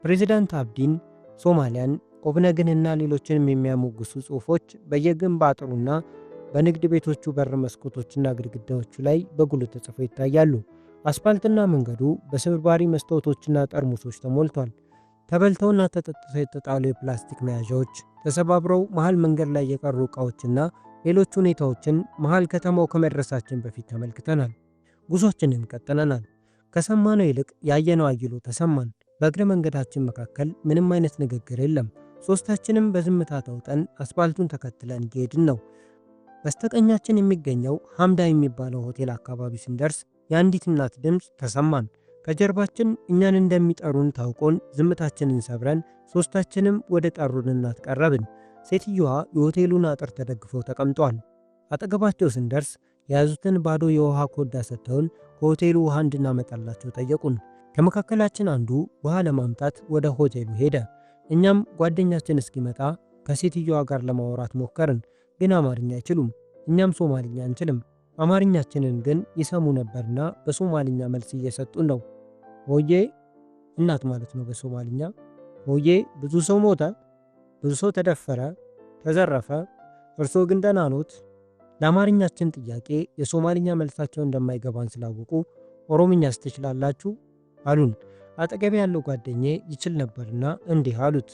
ፕሬዚዳንት አብዲን፣ ሶማሊያን፣ ኦብነግንና ሌሎችንም የሚያሞግሱ ጽሑፎች በየግንብ አጥሩና በንግድ ቤቶቹ በር መስኮቶችና ግድግዳዎቹ ላይ በጉልህ ተጽፈው ይታያሉ። አስፋልትና መንገዱ በስብርባሪ መስታወቶችና ጠርሙሶች ተሞልቷል። ተበልተውና ተጠጥተው የተጣሉ የፕላስቲክ መያዣዎች፣ ተሰባብረው መሃል መንገድ ላይ የቀሩ ዕቃዎችና ሌሎች ሁኔታዎችን መሃል ከተማው ከመድረሳችን በፊት ተመልክተናል። ጉዞችንን ቀጥለናል። ከሰማነው ይልቅ ያየነው አይሎ ተሰማን። በእግረ መንገዳችን መካከል ምንም አይነት ንግግር የለም። ሶስታችንም በዝምታ ተውጠን አስፋልቱን ተከትለን እየሄድን ነው። በስተቀኛችን የሚገኘው ሐምዳ የሚባለው ሆቴል አካባቢ ስንደርስ የአንዲት እናት ድምፅ ተሰማን። ከጀርባችን እኛን እንደሚጠሩን ታውቆን ዝምታችንን ሰብረን ሶስታችንም ወደ ጠሩን እናት ቀረብን። ሴትየዋ የሆቴሉን አጥር ተደግፈው ተቀምጠዋል። አጠገባቸው ስንደርስ የያዙትን ባዶ የውሃ ኮዳ ሰጥተውን ከሆቴሉ ውሃ እንድናመጣላቸው ጠየቁን። ከመካከላችን አንዱ ውሃ ለማምጣት ወደ ሆቴሉ ሄደ። እኛም ጓደኛችን እስኪመጣ ከሴትየዋ ጋር ለማውራት ሞከርን፣ ግን አማርኛ አይችሉም። እኛም ሶማልኛ አንችልም። አማርኛችንን ግን ይሰሙ ነበርና በሶማልኛ መልስ እየሰጡን ነው። ሆዬ እናት ማለት ነው በሶማልኛ። ሆዬ ብዙ ሰው ሞተ፣ ብዙ ሰው ተደፈረ፣ ተዘረፈ፣ እርሶ ግን ደህና ኖት? ለአማርኛችን ጥያቄ የሶማልኛ መልሳቸው እንደማይገባን ስላወቁ ኦሮምኛስ ትችላላችሁ አሉን። አጠገቤ ያለው ጓደኛዬ ይችል ነበርና እንዲህ አሉት፣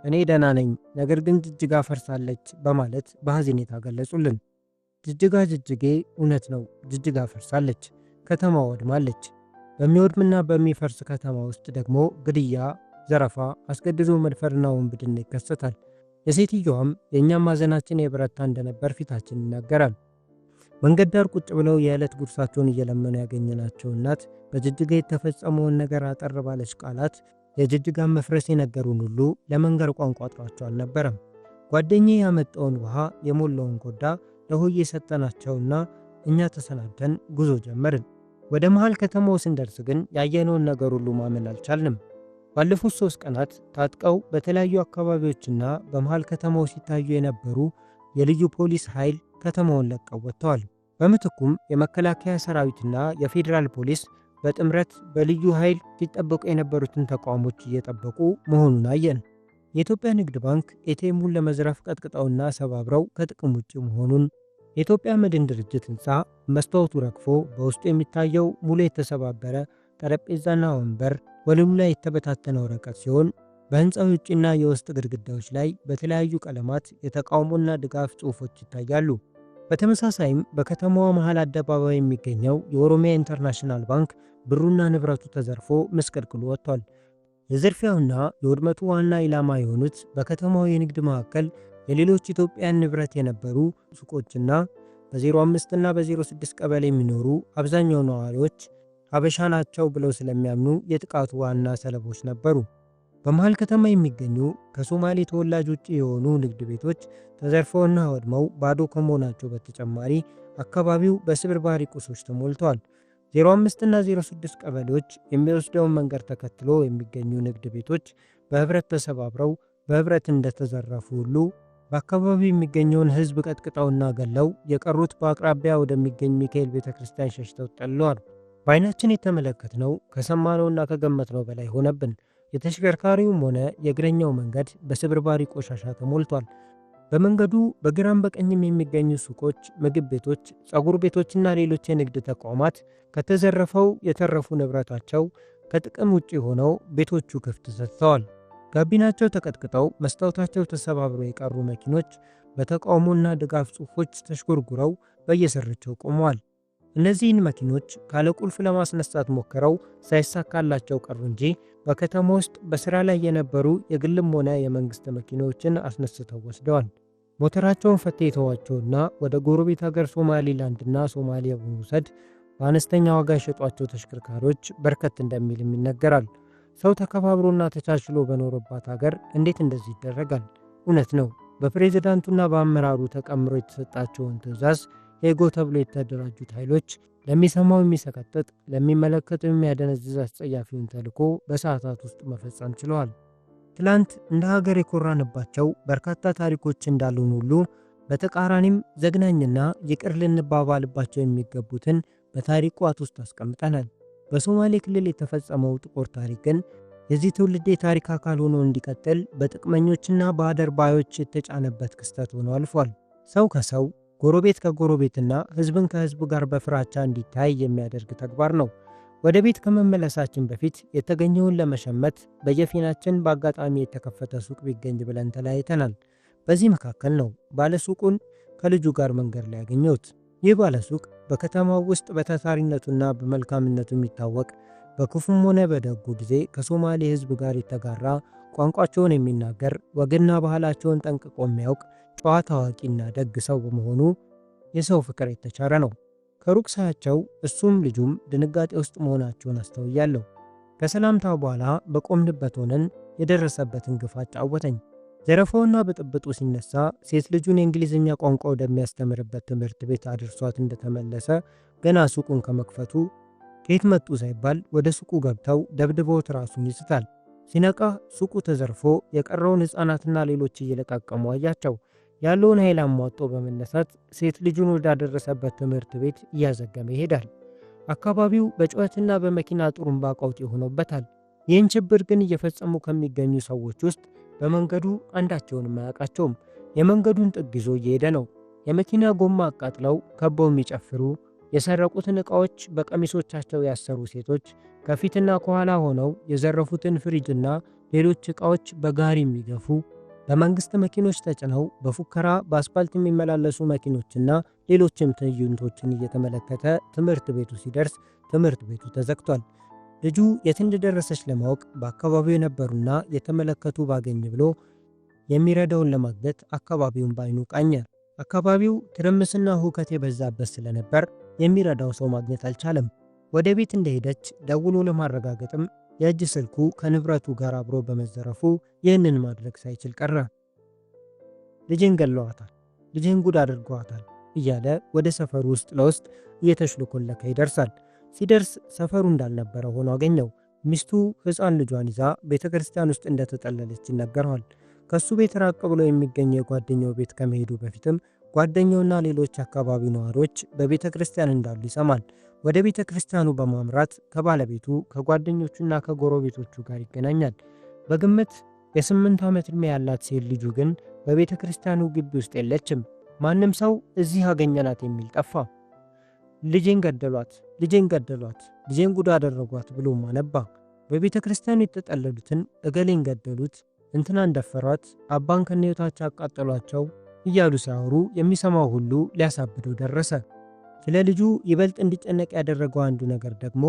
እኔ ደህና ነኝ፣ ነገር ግን ጅጅጋ ፈርሳለች በማለት በሐዘኔታ ገለጹልን። ጅጅጌ እውነት ነው፣ ጅጅጋ ፈርሳለች፣ ከተማ ወድማለች። በሚወድምና በሚፈርስ ከተማ ውስጥ ደግሞ ግድያ፣ ዘረፋ፣ አስገድዶ መድፈርና ወንብድና ይከሰታል። የሴትየዋም የእኛም ማዘናችን የበረታ እንደነበር ፊታችን ይናገራል። መንገድ ዳር ቁጭ ብለው የዕለት ጉርሳቸውን እየለመኑ ያገኘናቸው እናት በጅጅጋ የተፈጸመውን ነገር አጠር ባለች ቃላት የጅጅጋን መፍረስ የነገሩን ሁሉ ለመንገር ቋንቋ አጥሯቸው አልነበረም። ጓደኛዬ ያመጣውን ውሃ የሞላውን ኮዳ ለሆዬ ሰጠናቸውና እኛ ተሰናብተን ጉዞ ጀመርን። ወደ መሃል ከተማው ስንደርስ ግን ያየነውን ነገር ሁሉ ማመን አልቻልንም። ባለፉት 3 ቀናት ታጥቀው በተለያዩ አካባቢዎችና በመሃል ከተማው ሲታዩ የነበሩ የልዩ ፖሊስ ኃይል ከተማውን ለቀው ወጥተዋል። በምትኩም የመከላከያ ሰራዊትና የፌዴራል ፖሊስ በጥምረት በልዩ ኃይል ሲጠበቁ የነበሩትን ተቋሞች እየጠበቁ መሆኑን አየን። የኢትዮጵያ ንግድ ባንክ ኤቲኤሙን ለመዝረፍ ቀጥቅጠውና ሰባብረው ከጥቅም ውጭ መሆኑን፣ የኢትዮጵያ መድን ድርጅት ህንፃ መስታወቱ ረግፎ በውስጡ የሚታየው ሙሉ የተሰባበረ ጠረጴዛና ወንበር፣ ወለሉ ላይ የተበታተነ ወረቀት ሲሆን በህንፃው ውጭና የውስጥ ግድግዳዎች ላይ በተለያዩ ቀለማት የተቃውሞና ድጋፍ ጽሑፎች ይታያሉ። በተመሳሳይም በከተማዋ መሃል አደባባይ የሚገኘው የኦሮሚያ ኢንተርናሽናል ባንክ ብሩና ንብረቱ ተዘርፎ ምስቅልቅሉ ወጥቷል። የዝርፊያውና የውድመቱ ዋና ኢላማ የሆኑት በከተማው የንግድ ማዕከል የሌሎች ኢትዮጵያን ንብረት የነበሩ ሱቆችና በ05 እና በ06 ቀበሌ የሚኖሩ አብዛኛው ነዋሪዎች ሀበሻ ናቸው ብለው ስለሚያምኑ የጥቃቱ ዋና ሰለቦች ነበሩ። በመሃል ከተማ የሚገኙ ከሶማሌ ተወላጅ ውጭ የሆኑ ንግድ ቤቶች ተዘርፈውና ወድመው ባዶ ከመሆናቸው በተጨማሪ አካባቢው በስብርባሪ ቁሶች ተሞልተዋል። 05 እና 06 ቀበሌዎች የሚወስደውን መንገድ ተከትሎ የሚገኙ ንግድ ቤቶች በህብረት ተሰባብረው በህብረት እንደተዘረፉ ሁሉ በአካባቢው የሚገኘውን ህዝብ ቀጥቅጠውና ገለው የቀሩት በአቅራቢያ ወደሚገኝ ሚካኤል ቤተክርስቲያን ሸሽተው ጠለዋል። በአይናችን የተመለከትነው ከሰማነውና ከገመትነው በላይ ሆነብን። የተሽከርካሪውም ሆነ የእግረኛው መንገድ በስብርባሪ ቆሻሻ ተሞልቷል። በመንገዱ በግራም በቀኝም የሚገኙ ሱቆች፣ ምግብ ቤቶች፣ ጸጉር ቤቶችና ሌሎች የንግድ ተቋማት ከተዘረፈው የተረፉ ንብረታቸው ከጥቅም ውጭ ሆነው ቤቶቹ ክፍት ሰጥተዋል። ጋቢናቸው ተቀጥቅጠው መስታወታቸው ተሰባብሮ የቀሩ መኪኖች በተቃውሞና ድጋፍ ጽሑፎች ተሽጎርጉረው በየስርቻው ቆመዋል። እነዚህን መኪኖች ካለ ቁልፍ ለማስነሳት ሞክረው ሳይሳካላቸው ቀሩ እንጂ በከተማ ውስጥ በሥራ ላይ የነበሩ የግልም ሆነ የመንግሥት መኪኖችን አስነስተው ወስደዋል። ሞተራቸውን ፈትተዋቸውና ወደ ጎረቤት ሀገር ሶማሊላንድና ሶማሊያ በመውሰድ በአነስተኛ ዋጋ የሸጧቸው ተሽከርካሪዎች በርከት እንደሚልም ይነገራል። ሰው ተከባብሮና ተቻችሎ በኖረባት ሀገር እንዴት እንደዚህ ይደረጋል? እውነት ነው። በፕሬዝዳንቱና በአመራሩ ተቀምሮ የተሰጣቸውን ትዕዛዝ ሄጎ ተብሎ የተደራጁት ኃይሎች ለሚሰማው የሚሰቀጥጥ ለሚመለከተው የሚያደነዝዝ አስጸያፊውን ተልዕኮ በሰዓታት ውስጥ መፈጸም ችለዋል። ትላንት እንደ ሀገር የኮራንባቸው በርካታ ታሪኮች እንዳሉን ሁሉ በተቃራኒም ዘግናኝና ይቅር ልንባባልባቸው የሚገቡትን በታሪክ ቋት ውስጥ አስቀምጠናል። በሶማሌ ክልል የተፈጸመው ጥቁር ታሪክ ግን የዚህ ትውልድ የታሪክ አካል ሆኖ እንዲቀጥል በጥቅመኞችና በአደርባዮች የተጫነበት ክስተት ሆኖ አልፏል። ሰው ከሰው ጎረቤት ከጎረቤትና ሕዝብን ከሕዝብ ጋር በፍራቻ እንዲታይ የሚያደርግ ተግባር ነው። ወደ ቤት ከመመለሳችን በፊት የተገኘውን ለመሸመት በየፊናችን በአጋጣሚ የተከፈተ ሱቅ ቢገኝ ብለን ተለያይተናል። በዚህ መካከል ነው ባለሱቁን ከልጁ ጋር መንገድ ላይ ያገኘሁት። ይህ ባለሱቅ በከተማው ውስጥ በታታሪነቱና በመልካምነቱ የሚታወቅ በክፉም ሆነ በደጉ ጊዜ ከሶማሌ ሕዝብ ጋር የተጋራ ቋንቋቸውን የሚናገር ወግና ባህላቸውን ጠንቅቆ የሚያውቅ ጨዋ ታዋቂና ደግ ሰው በመሆኑ የሰው ፍቅር የተቻረ ነው። ከሩቅ ሳያቸው እሱም ልጁም ድንጋጤ ውስጥ መሆናቸውን አስተውያለሁ። ከሰላምታው በኋላ በቆምንበት ሆነን የደረሰበትን ግፍ አጫወተኝ። ዘረፋውና ብጥብጡ ሲነሳ ሴት ልጁን የእንግሊዝኛ ቋንቋ ወደሚያስተምርበት ትምህርት ቤት አድርሷት እንደተመለሰ ገና ሱቁን ከመክፈቱ ከየት መጡ ሳይባል ወደ ሱቁ ገብተው ደብድበውት ራሱን ይስታል። ሲነቃ ሱቁ ተዘርፎ የቀረውን ሕፃናትና ሌሎች እየለቃቀሙ አያቸው። ያለውን ኃይል አሟጦ በመነሳት ሴት ልጁን ወዳደረሰበት ትምህርት ቤት እያዘገመ ይሄዳል። አካባቢው በጩኸትና በመኪና ጡሩምባ ቀውጢ ሆኖበታል። ይህን ችግር ግን እየፈጸሙ ከሚገኙ ሰዎች ውስጥ በመንገዱ አንዳቸውንም አያውቃቸውም። የመንገዱን ጥግ ይዞ እየሄደ ነው። የመኪና ጎማ አቃጥለው ከበው የሚጨፍሩ፣ የሰረቁትን ዕቃዎች በቀሚሶቻቸው ያሰሩ ሴቶች ከፊትና ከኋላ ሆነው የዘረፉትን ፍሪጅና ሌሎች ዕቃዎች በጋሪ የሚገፉ፣ በመንግሥት መኪኖች ተጭነው በፉከራ በአስፓልት የሚመላለሱ መኪኖችና ሌሎችም ትዕይንቶችን እየተመለከተ ትምህርት ቤቱ ሲደርስ ትምህርት ቤቱ ተዘግቷል። ልጁ የት እንደደረሰች ለማወቅ በአካባቢው የነበሩና የተመለከቱ ባገኝ ብሎ የሚረዳውን ለማግኘት አካባቢውን በዓይኑ ቃኘ። አካባቢው ትርምስና ሁከት የበዛበት ስለነበር የሚረዳው ሰው ማግኘት አልቻለም። ወደ ቤት እንደሄደች ደውሎ ለማረጋገጥም የእጅ ስልኩ ከንብረቱ ጋር አብሮ በመዘረፉ ይህንን ማድረግ ሳይችል ቀረ። ልጄን ገለዋታል፣ ልጄን ጉድ አድርገዋታል እያለ ወደ ሰፈሩ ውስጥ ለውስጥ እየተሽለኮለከ ይደርሳል። ሲደርስ ሰፈሩ እንዳልነበረ ሆኖ አገኘው። ሚስቱ ሕፃን ልጇን ይዛ ቤተ ክርስቲያን ውስጥ እንደተጠለለች ይነገረዋል። ከሱ ቤት ራቅ ብሎ የሚገኘው የጓደኛው ቤት ከመሄዱ በፊትም ጓደኛውና ሌሎች አካባቢው ነዋሪዎች በቤተ ክርስቲያን እንዳሉ ይሰማል። ወደ ቤተ ክርስቲያኑ በማምራት ከባለቤቱ ከጓደኞቹና ከጎረቤቶቹ ጋር ይገናኛል። በግምት የ8 ዓመት ዕድሜ ያላት ሴት ልጁ ግን በቤተ ክርስቲያኑ ግቢ ውስጥ የለችም። ማንም ሰው እዚህ አገኘናት የሚል ጠፋ። ልጄን ገደሏት፣ ልጄን ገደሏት፣ ልጄን ጉድ አደረጓት ብሎ ማነባ። በቤተ ክርስቲያኑ የተጠለሉትን እገሌን ገደሉት፣ እንትናን ደፈሯት፣ አባን ከነዮታቸው አቃጠሏቸው እያሉ ሲያወሩ የሚሰማው ሁሉ ሊያሳብደው ደረሰ። ስለ ልጁ ይበልጥ እንዲጨነቅ ያደረገው አንዱ ነገር ደግሞ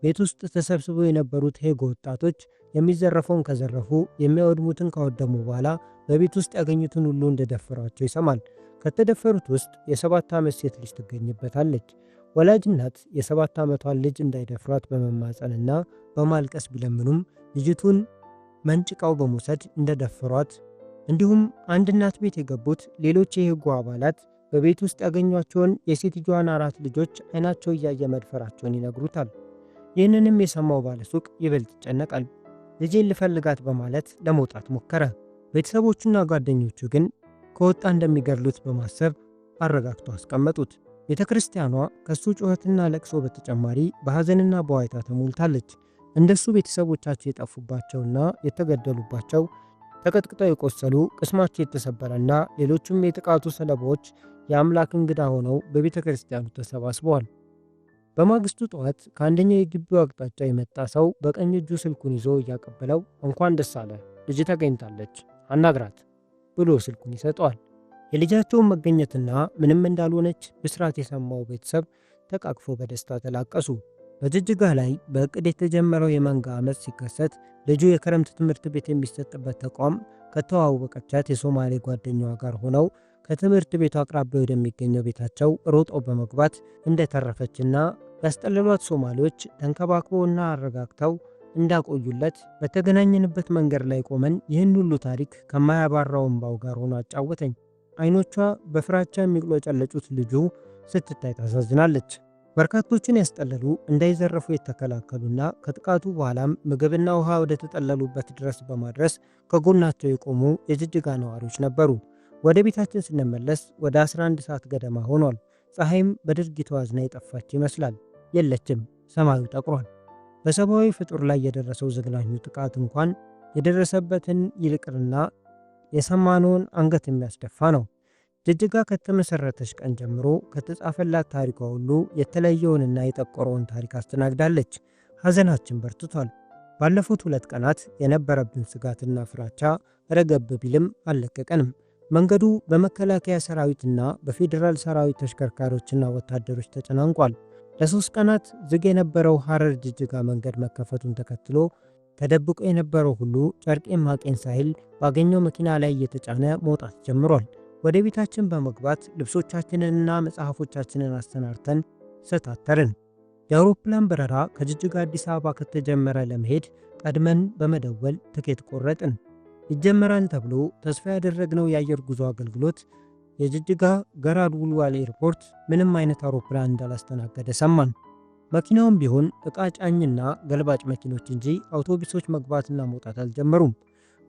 ቤት ውስጥ ተሰብስበው የነበሩት ሄጎ ወጣቶች የሚዘረፈውን ከዘረፉ የሚያወድሙትን ካወደሙ በኋላ በቤት ውስጥ ያገኙትን ሁሉ እንደደፈሯቸው ይሰማል። ከተደፈሩት ውስጥ የ7 ዓመት ሴት ልጅ ትገኝበታለች። ወላጅ እናት የ7 ዓመቷን ልጅ እንዳይደፍሯት በመማጸንና በማልቀስ ቢለምኑም ልጅቱን መንጭቃው በመውሰድ እንደደፈሯት፣ እንዲሁም አንድ እናት ቤት የገቡት ሌሎች የሄጎ አባላት በቤት ውስጥ ያገኟቸውን የሴትዮዋን 4 ልጆች አይናቸው እያየ መድፈራቸውን ይነግሩታል። ይህንንም የሰማው ባለሱቅ ይበልጥ ይጨነቃል። ልጄን ልፈልጋት በማለት ለመውጣት ሞከረ። ቤተሰቦቹና ጓደኞቹ ግን ከወጣ እንደሚገድሉት በማሰብ አረጋግተው አስቀመጡት። ቤተ ክርስቲያኗ ከሱ ጩኸትና ለቅሶ በተጨማሪ በሐዘንና በዋይታ ተሞልታለች። እንደሱ ቤተሰቦቻቸው የጠፉባቸውና የተገደሉባቸው፣ ተቀጥቅጠው የቆሰሉ፣ ቅስማቸው የተሰበረና ሌሎችም የጥቃቱ ሰለባዎች የአምላክ እንግዳ ሆነው በቤተ ክርስቲያኑ ተሰባስበዋል። በማግስቱ ጠዋት ከአንደኛው የግቢው አቅጣጫ የመጣ ሰው በቀኝ እጁ ስልኩን ይዞ እያቀበለው እንኳን ደስ አለ፣ ልጅ ተገኝታለች፣ አናግራት ብሎ ስልኩን ይሰጠዋል። የልጃቸውን መገኘትና ምንም እንዳልሆነች ብስራት የሰማው ቤተሰብ ተቃቅፎ በደስታ ተላቀሱ። በጅጅጋ ላይ በእቅድ የተጀመረው የመንጋ ዓመፅ ሲከሰት ልጁ የክረምት ትምህርት ቤት የሚሰጥበት ተቋም ከተዋወቀቻት የሶማሌ ጓደኛዋ ጋር ሆነው ከትምህርት ቤቱ አቅራቢያ ወደሚገኘው ቤታቸው ሮጠው በመግባት እንደተረፈችና ያስጠለሏት ሶማሌዎች ተንከባክበውና አረጋግተው እንዳቆዩለት በተገናኘንበት መንገድ ላይ ቆመን ይህን ሁሉ ታሪክ ከማያባራው እንባው ጋር ሆኖ አጫወተኝ። አይኖቿ በፍራቻ የሚቅሎጨለጩት ልጁ ስትታይ ታሳዝናለች። በርካቶችን ያስጠለሉ እንዳይዘረፉ የተከላከሉና ከጥቃቱ በኋላም ምግብና ውሃ ወደ ተጠለሉበት ድረስ በማድረስ ከጎናቸው የቆሙ የጅጅጋ ነዋሪዎች ነበሩ። ወደ ቤታችን ስንመለስ ወደ 11 ሰዓት ገደማ ሆኗል። ፀሐይም በድርጊቱ አዝና የጠፋች ይመስላል። የለችም፣ ሰማዩ ጠቁሯል። በሰብአዊ ፍጡር ላይ የደረሰው ዘግናኙ ጥቃት እንኳን የደረሰበትን ይልቅርና የሰማነውን አንገት የሚያስደፋ ነው። ጅጅጋ ከተመሰረተች ቀን ጀምሮ ከተጻፈላት ታሪኳ ሁሉ የተለየውንና የጠቆረውን ታሪክ አስተናግዳለች። ሐዘናችን በርትቷል። ባለፉት 2 ቀናት የነበረብን ስጋትና ፍራቻ ረገብ ቢልም አልለቀቀንም። መንገዱ በመከላከያ ሰራዊትና በፌዴራል ሰራዊት ተሽከርካሪዎችና ወታደሮች ተጨናንቋል። ለ3 ቀናት ዝግ የነበረው ሐረር ጅጅጋ መንገድ መከፈቱን ተከትሎ ተደብቆ የነበረው ሁሉ ጨርቄን ማቄን ሳይል ባገኘው መኪና ላይ እየተጫነ መውጣት ጀምሯል። ወደ ቤታችን በመግባት ልብሶቻችንንና መጽሐፎቻችንን አሰናርተን ሰታተርን። የአውሮፕላን በረራ ከጅጅጋ አዲስ አበባ ከተጀመረ ለመሄድ ቀድመን በመደወል ትኬት ቆረጥን። ይጀመራል ተብሎ ተስፋ ያደረግነው የአየር ጉዞ አገልግሎት የጅጅጋ ገራድ ውልዋል ኤርፖርት ምንም አይነት አውሮፕላን እንዳላስተናገደ ሰማን። መኪናውም ቢሆን ዕቃ ጫኝና ገልባጭ መኪኖች እንጂ አውቶቡሶች መግባትና መውጣት አልጀመሩም።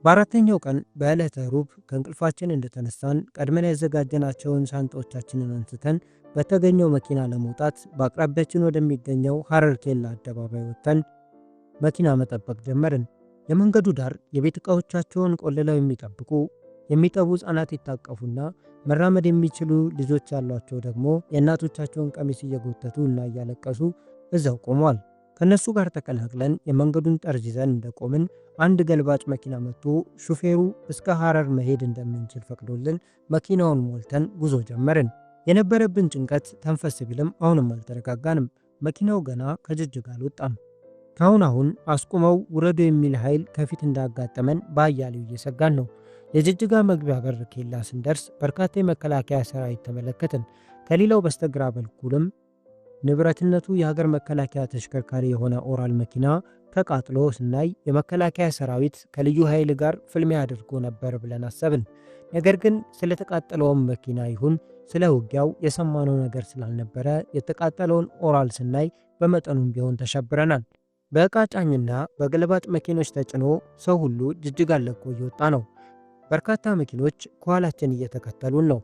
በአራተኛው ቀን በዕለተ ሩብ ከእንቅልፋችን እንደተነሳን ቀድመን ያዘጋጀናቸውን ሻንጣዎቻችንን አንስተን በተገኘው መኪና ለመውጣት በአቅራቢያችን ወደሚገኘው ሐረር ኬላ አደባባይ ወጥተን መኪና መጠበቅ ጀመርን። የመንገዱ ዳር የቤት ዕቃዎቻቸውን ቆልለው የሚጠብቁ የሚጠቡ ሕፃናት የታቀፉና መራመድ የሚችሉ ልጆች ያሏቸው ደግሞ የእናቶቻቸውን ቀሚስ እየጎተቱ እና እያለቀሱ እዛው ቆመዋል። ከነሱ ጋር ተቀላቅለን የመንገዱን ጠርዝ ይዘን እንደቆምን አንድ ገልባጭ መኪና መጥቶ ሹፌሩ እስከ ሐረር መሄድ እንደምንችል ፈቅዶልን መኪናውን ሞልተን ጉዞ ጀመርን። የነበረብን ጭንቀት ተንፈስ ቢልም አሁንም አልተረጋጋንም። መኪናው ገና ከጅጅጋ አልወጣም። አሁን አስቁመው ውረዱ የሚል ኃይል ከፊት እንዳጋጠመን በአያሌው እየሰጋን ነው። የጅጅጋ መግቢያ በር ኬላ ስንደርስ በርካታ የመከላከያ ሰራዊት ተመለከትን። ከሌላው በስተግራ በኩልም ንብረትነቱ የሀገር መከላከያ ተሽከርካሪ የሆነ ኦራል መኪና ተቃጥሎ ስናይ የመከላከያ ሰራዊት ከልዩ ኃይል ጋር ፍልሚያ አድርጎ ነበር ብለን አሰብን። ነገር ግን ስለተቃጠለውም መኪና ይሁን ስለ ውጊያው የሰማነው ነገር ስላልነበረ የተቃጠለውን ኦራል ስናይ በመጠኑም ቢሆን ተሸብረናል። በዕቃ ጫኝና በገለባጭ መኪኖች ተጭኖ ሰው ሁሉ ጅጅጋን ለቆ እየወጣ ነው። በርካታ መኪኖች ከኋላችን እየተከተሉን ነው።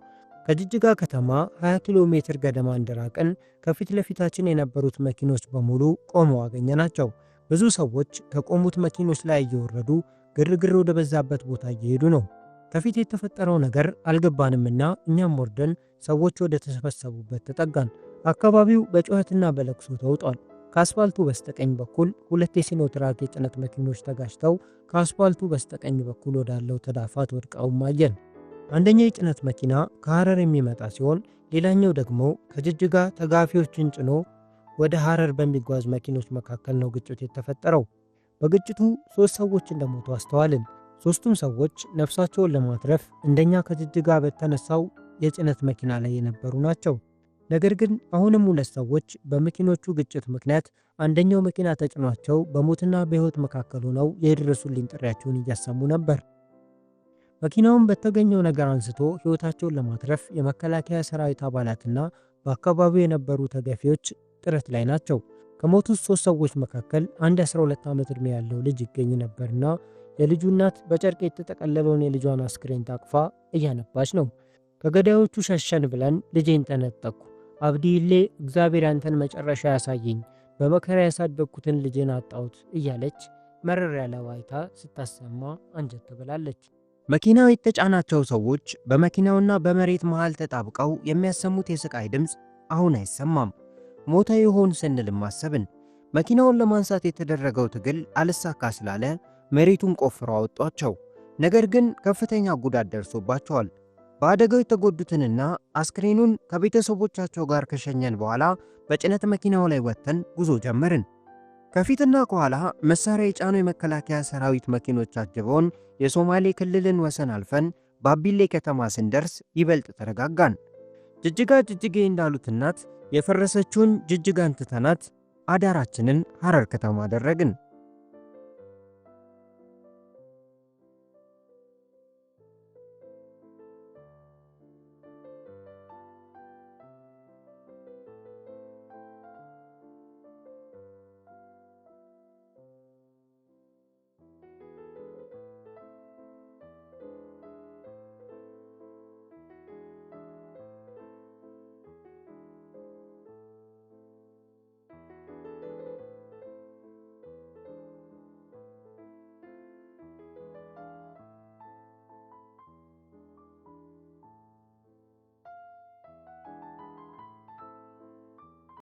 ከጅጅጋ ከተማ 20 ኪሎ ሜትር ገደማ እንደራቅን ከፊት ለፊታችን የነበሩት መኪኖች በሙሉ ቆመው አገኘናቸው። ብዙ ሰዎች ከቆሙት መኪኖች ላይ እየወረዱ ግርግር ወደ በዛበት ቦታ እየሄዱ ነው። ከፊት የተፈጠረው ነገር አልገባንምና እኛም ወርደን ሰዎች ወደ ተሰበሰቡበት ተጠጋን። አካባቢው በጩኸትና በለቅሶ ተውጧል። ከአስፋልቱ በስተቀኝ በኩል 2 የሲኖትራክ የጭነት መኪኖች ተጋጭተው ከአስፋልቱ በስተቀኝ በኩል ወዳለው ተዳፋት ወድቀው አየን። አንደኛው የጭነት መኪና ከሐረር የሚመጣ ሲሆን ሌላኛው ደግሞ ከጅጅጋ ተጋፊዎችን ጭኖ ወደ ሐረር በሚጓዝ መኪኖች መካከል ነው ግጭት የተፈጠረው። በግጭቱ 3 ሰዎች እንደሞቱ አስተዋልን። 3ቱም ሰዎች ነፍሳቸውን ለማትረፍ እንደኛ ከጅጅጋ በተነሳው የጭነት መኪና ላይ የነበሩ ናቸው። ነገር ግን አሁንም 2 ሰዎች በመኪኖቹ ግጭት ምክንያት አንደኛው መኪና ተጭኗቸው በሞትና በሕይወት መካከል ሆነው የድረሱልኝ ጥሪያቸውን እያሰሙ ነበር። መኪናውን በተገኘው ነገር አንስቶ ሕይወታቸውን ለማትረፍ የመከላከያ ሰራዊት አባላትና በአካባቢው የነበሩ ተገፊዎች ጥረት ላይ ናቸው። ከሞቱት 3 ሰዎች መካከል አንድ 12 ዓመት ዕድሜ ያለው ልጅ ይገኝ ነበርና የልጁ እናት በጨርቅ የተጠቀለለውን የልጇን አስክሬን ታቅፋ እያነባች ነው። ከገዳዮቹ ሸሸን ብለን ልጄን ተነጠቅኩ፣ አብዲሌ እግዚአብሔር ያንተን መጨረሻ ያሳየኝ፣ በመከራ ያሳደግኩትን ልጄን አጣሁት እያለች መረር ያለ ዋይታ ስታሰማ አንጀት ትበላለች። መኪናው የተጫናቸው ሰዎች በመኪናውና በመሬት መሃል ተጣብቀው የሚያሰሙት የስቃይ ድምፅ አሁን አይሰማም። ሞተ ይሆን ስንልም አሰብን። መኪናውን ለማንሳት የተደረገው ትግል አልሳካ ስላለ መሬቱን ቆፍረው አወጧቸው። ነገር ግን ከፍተኛ ጉዳት ደርሶባቸዋል። በአደጋው የተጎዱትንና አስክሬኑን ከቤተሰቦቻቸው ጋር ከሸኘን በኋላ በጭነት መኪናው ላይ ወጥተን ጉዞ ጀመርን። ከፊትና ከኋላ መሳሪያ የጫኑ የመከላከያ ሰራዊት መኪኖች አጅበውን የሶማሌ ክልልን ወሰን አልፈን ባቢሌ ከተማ ስንደርስ ይበልጥ ተረጋጋን። ጅጅጋ ጅጅጌ እንዳሉት እናት የፈረሰችውን ጅጅጋን ትተናት አዳራችንን ሐረር ከተማ አደረግን።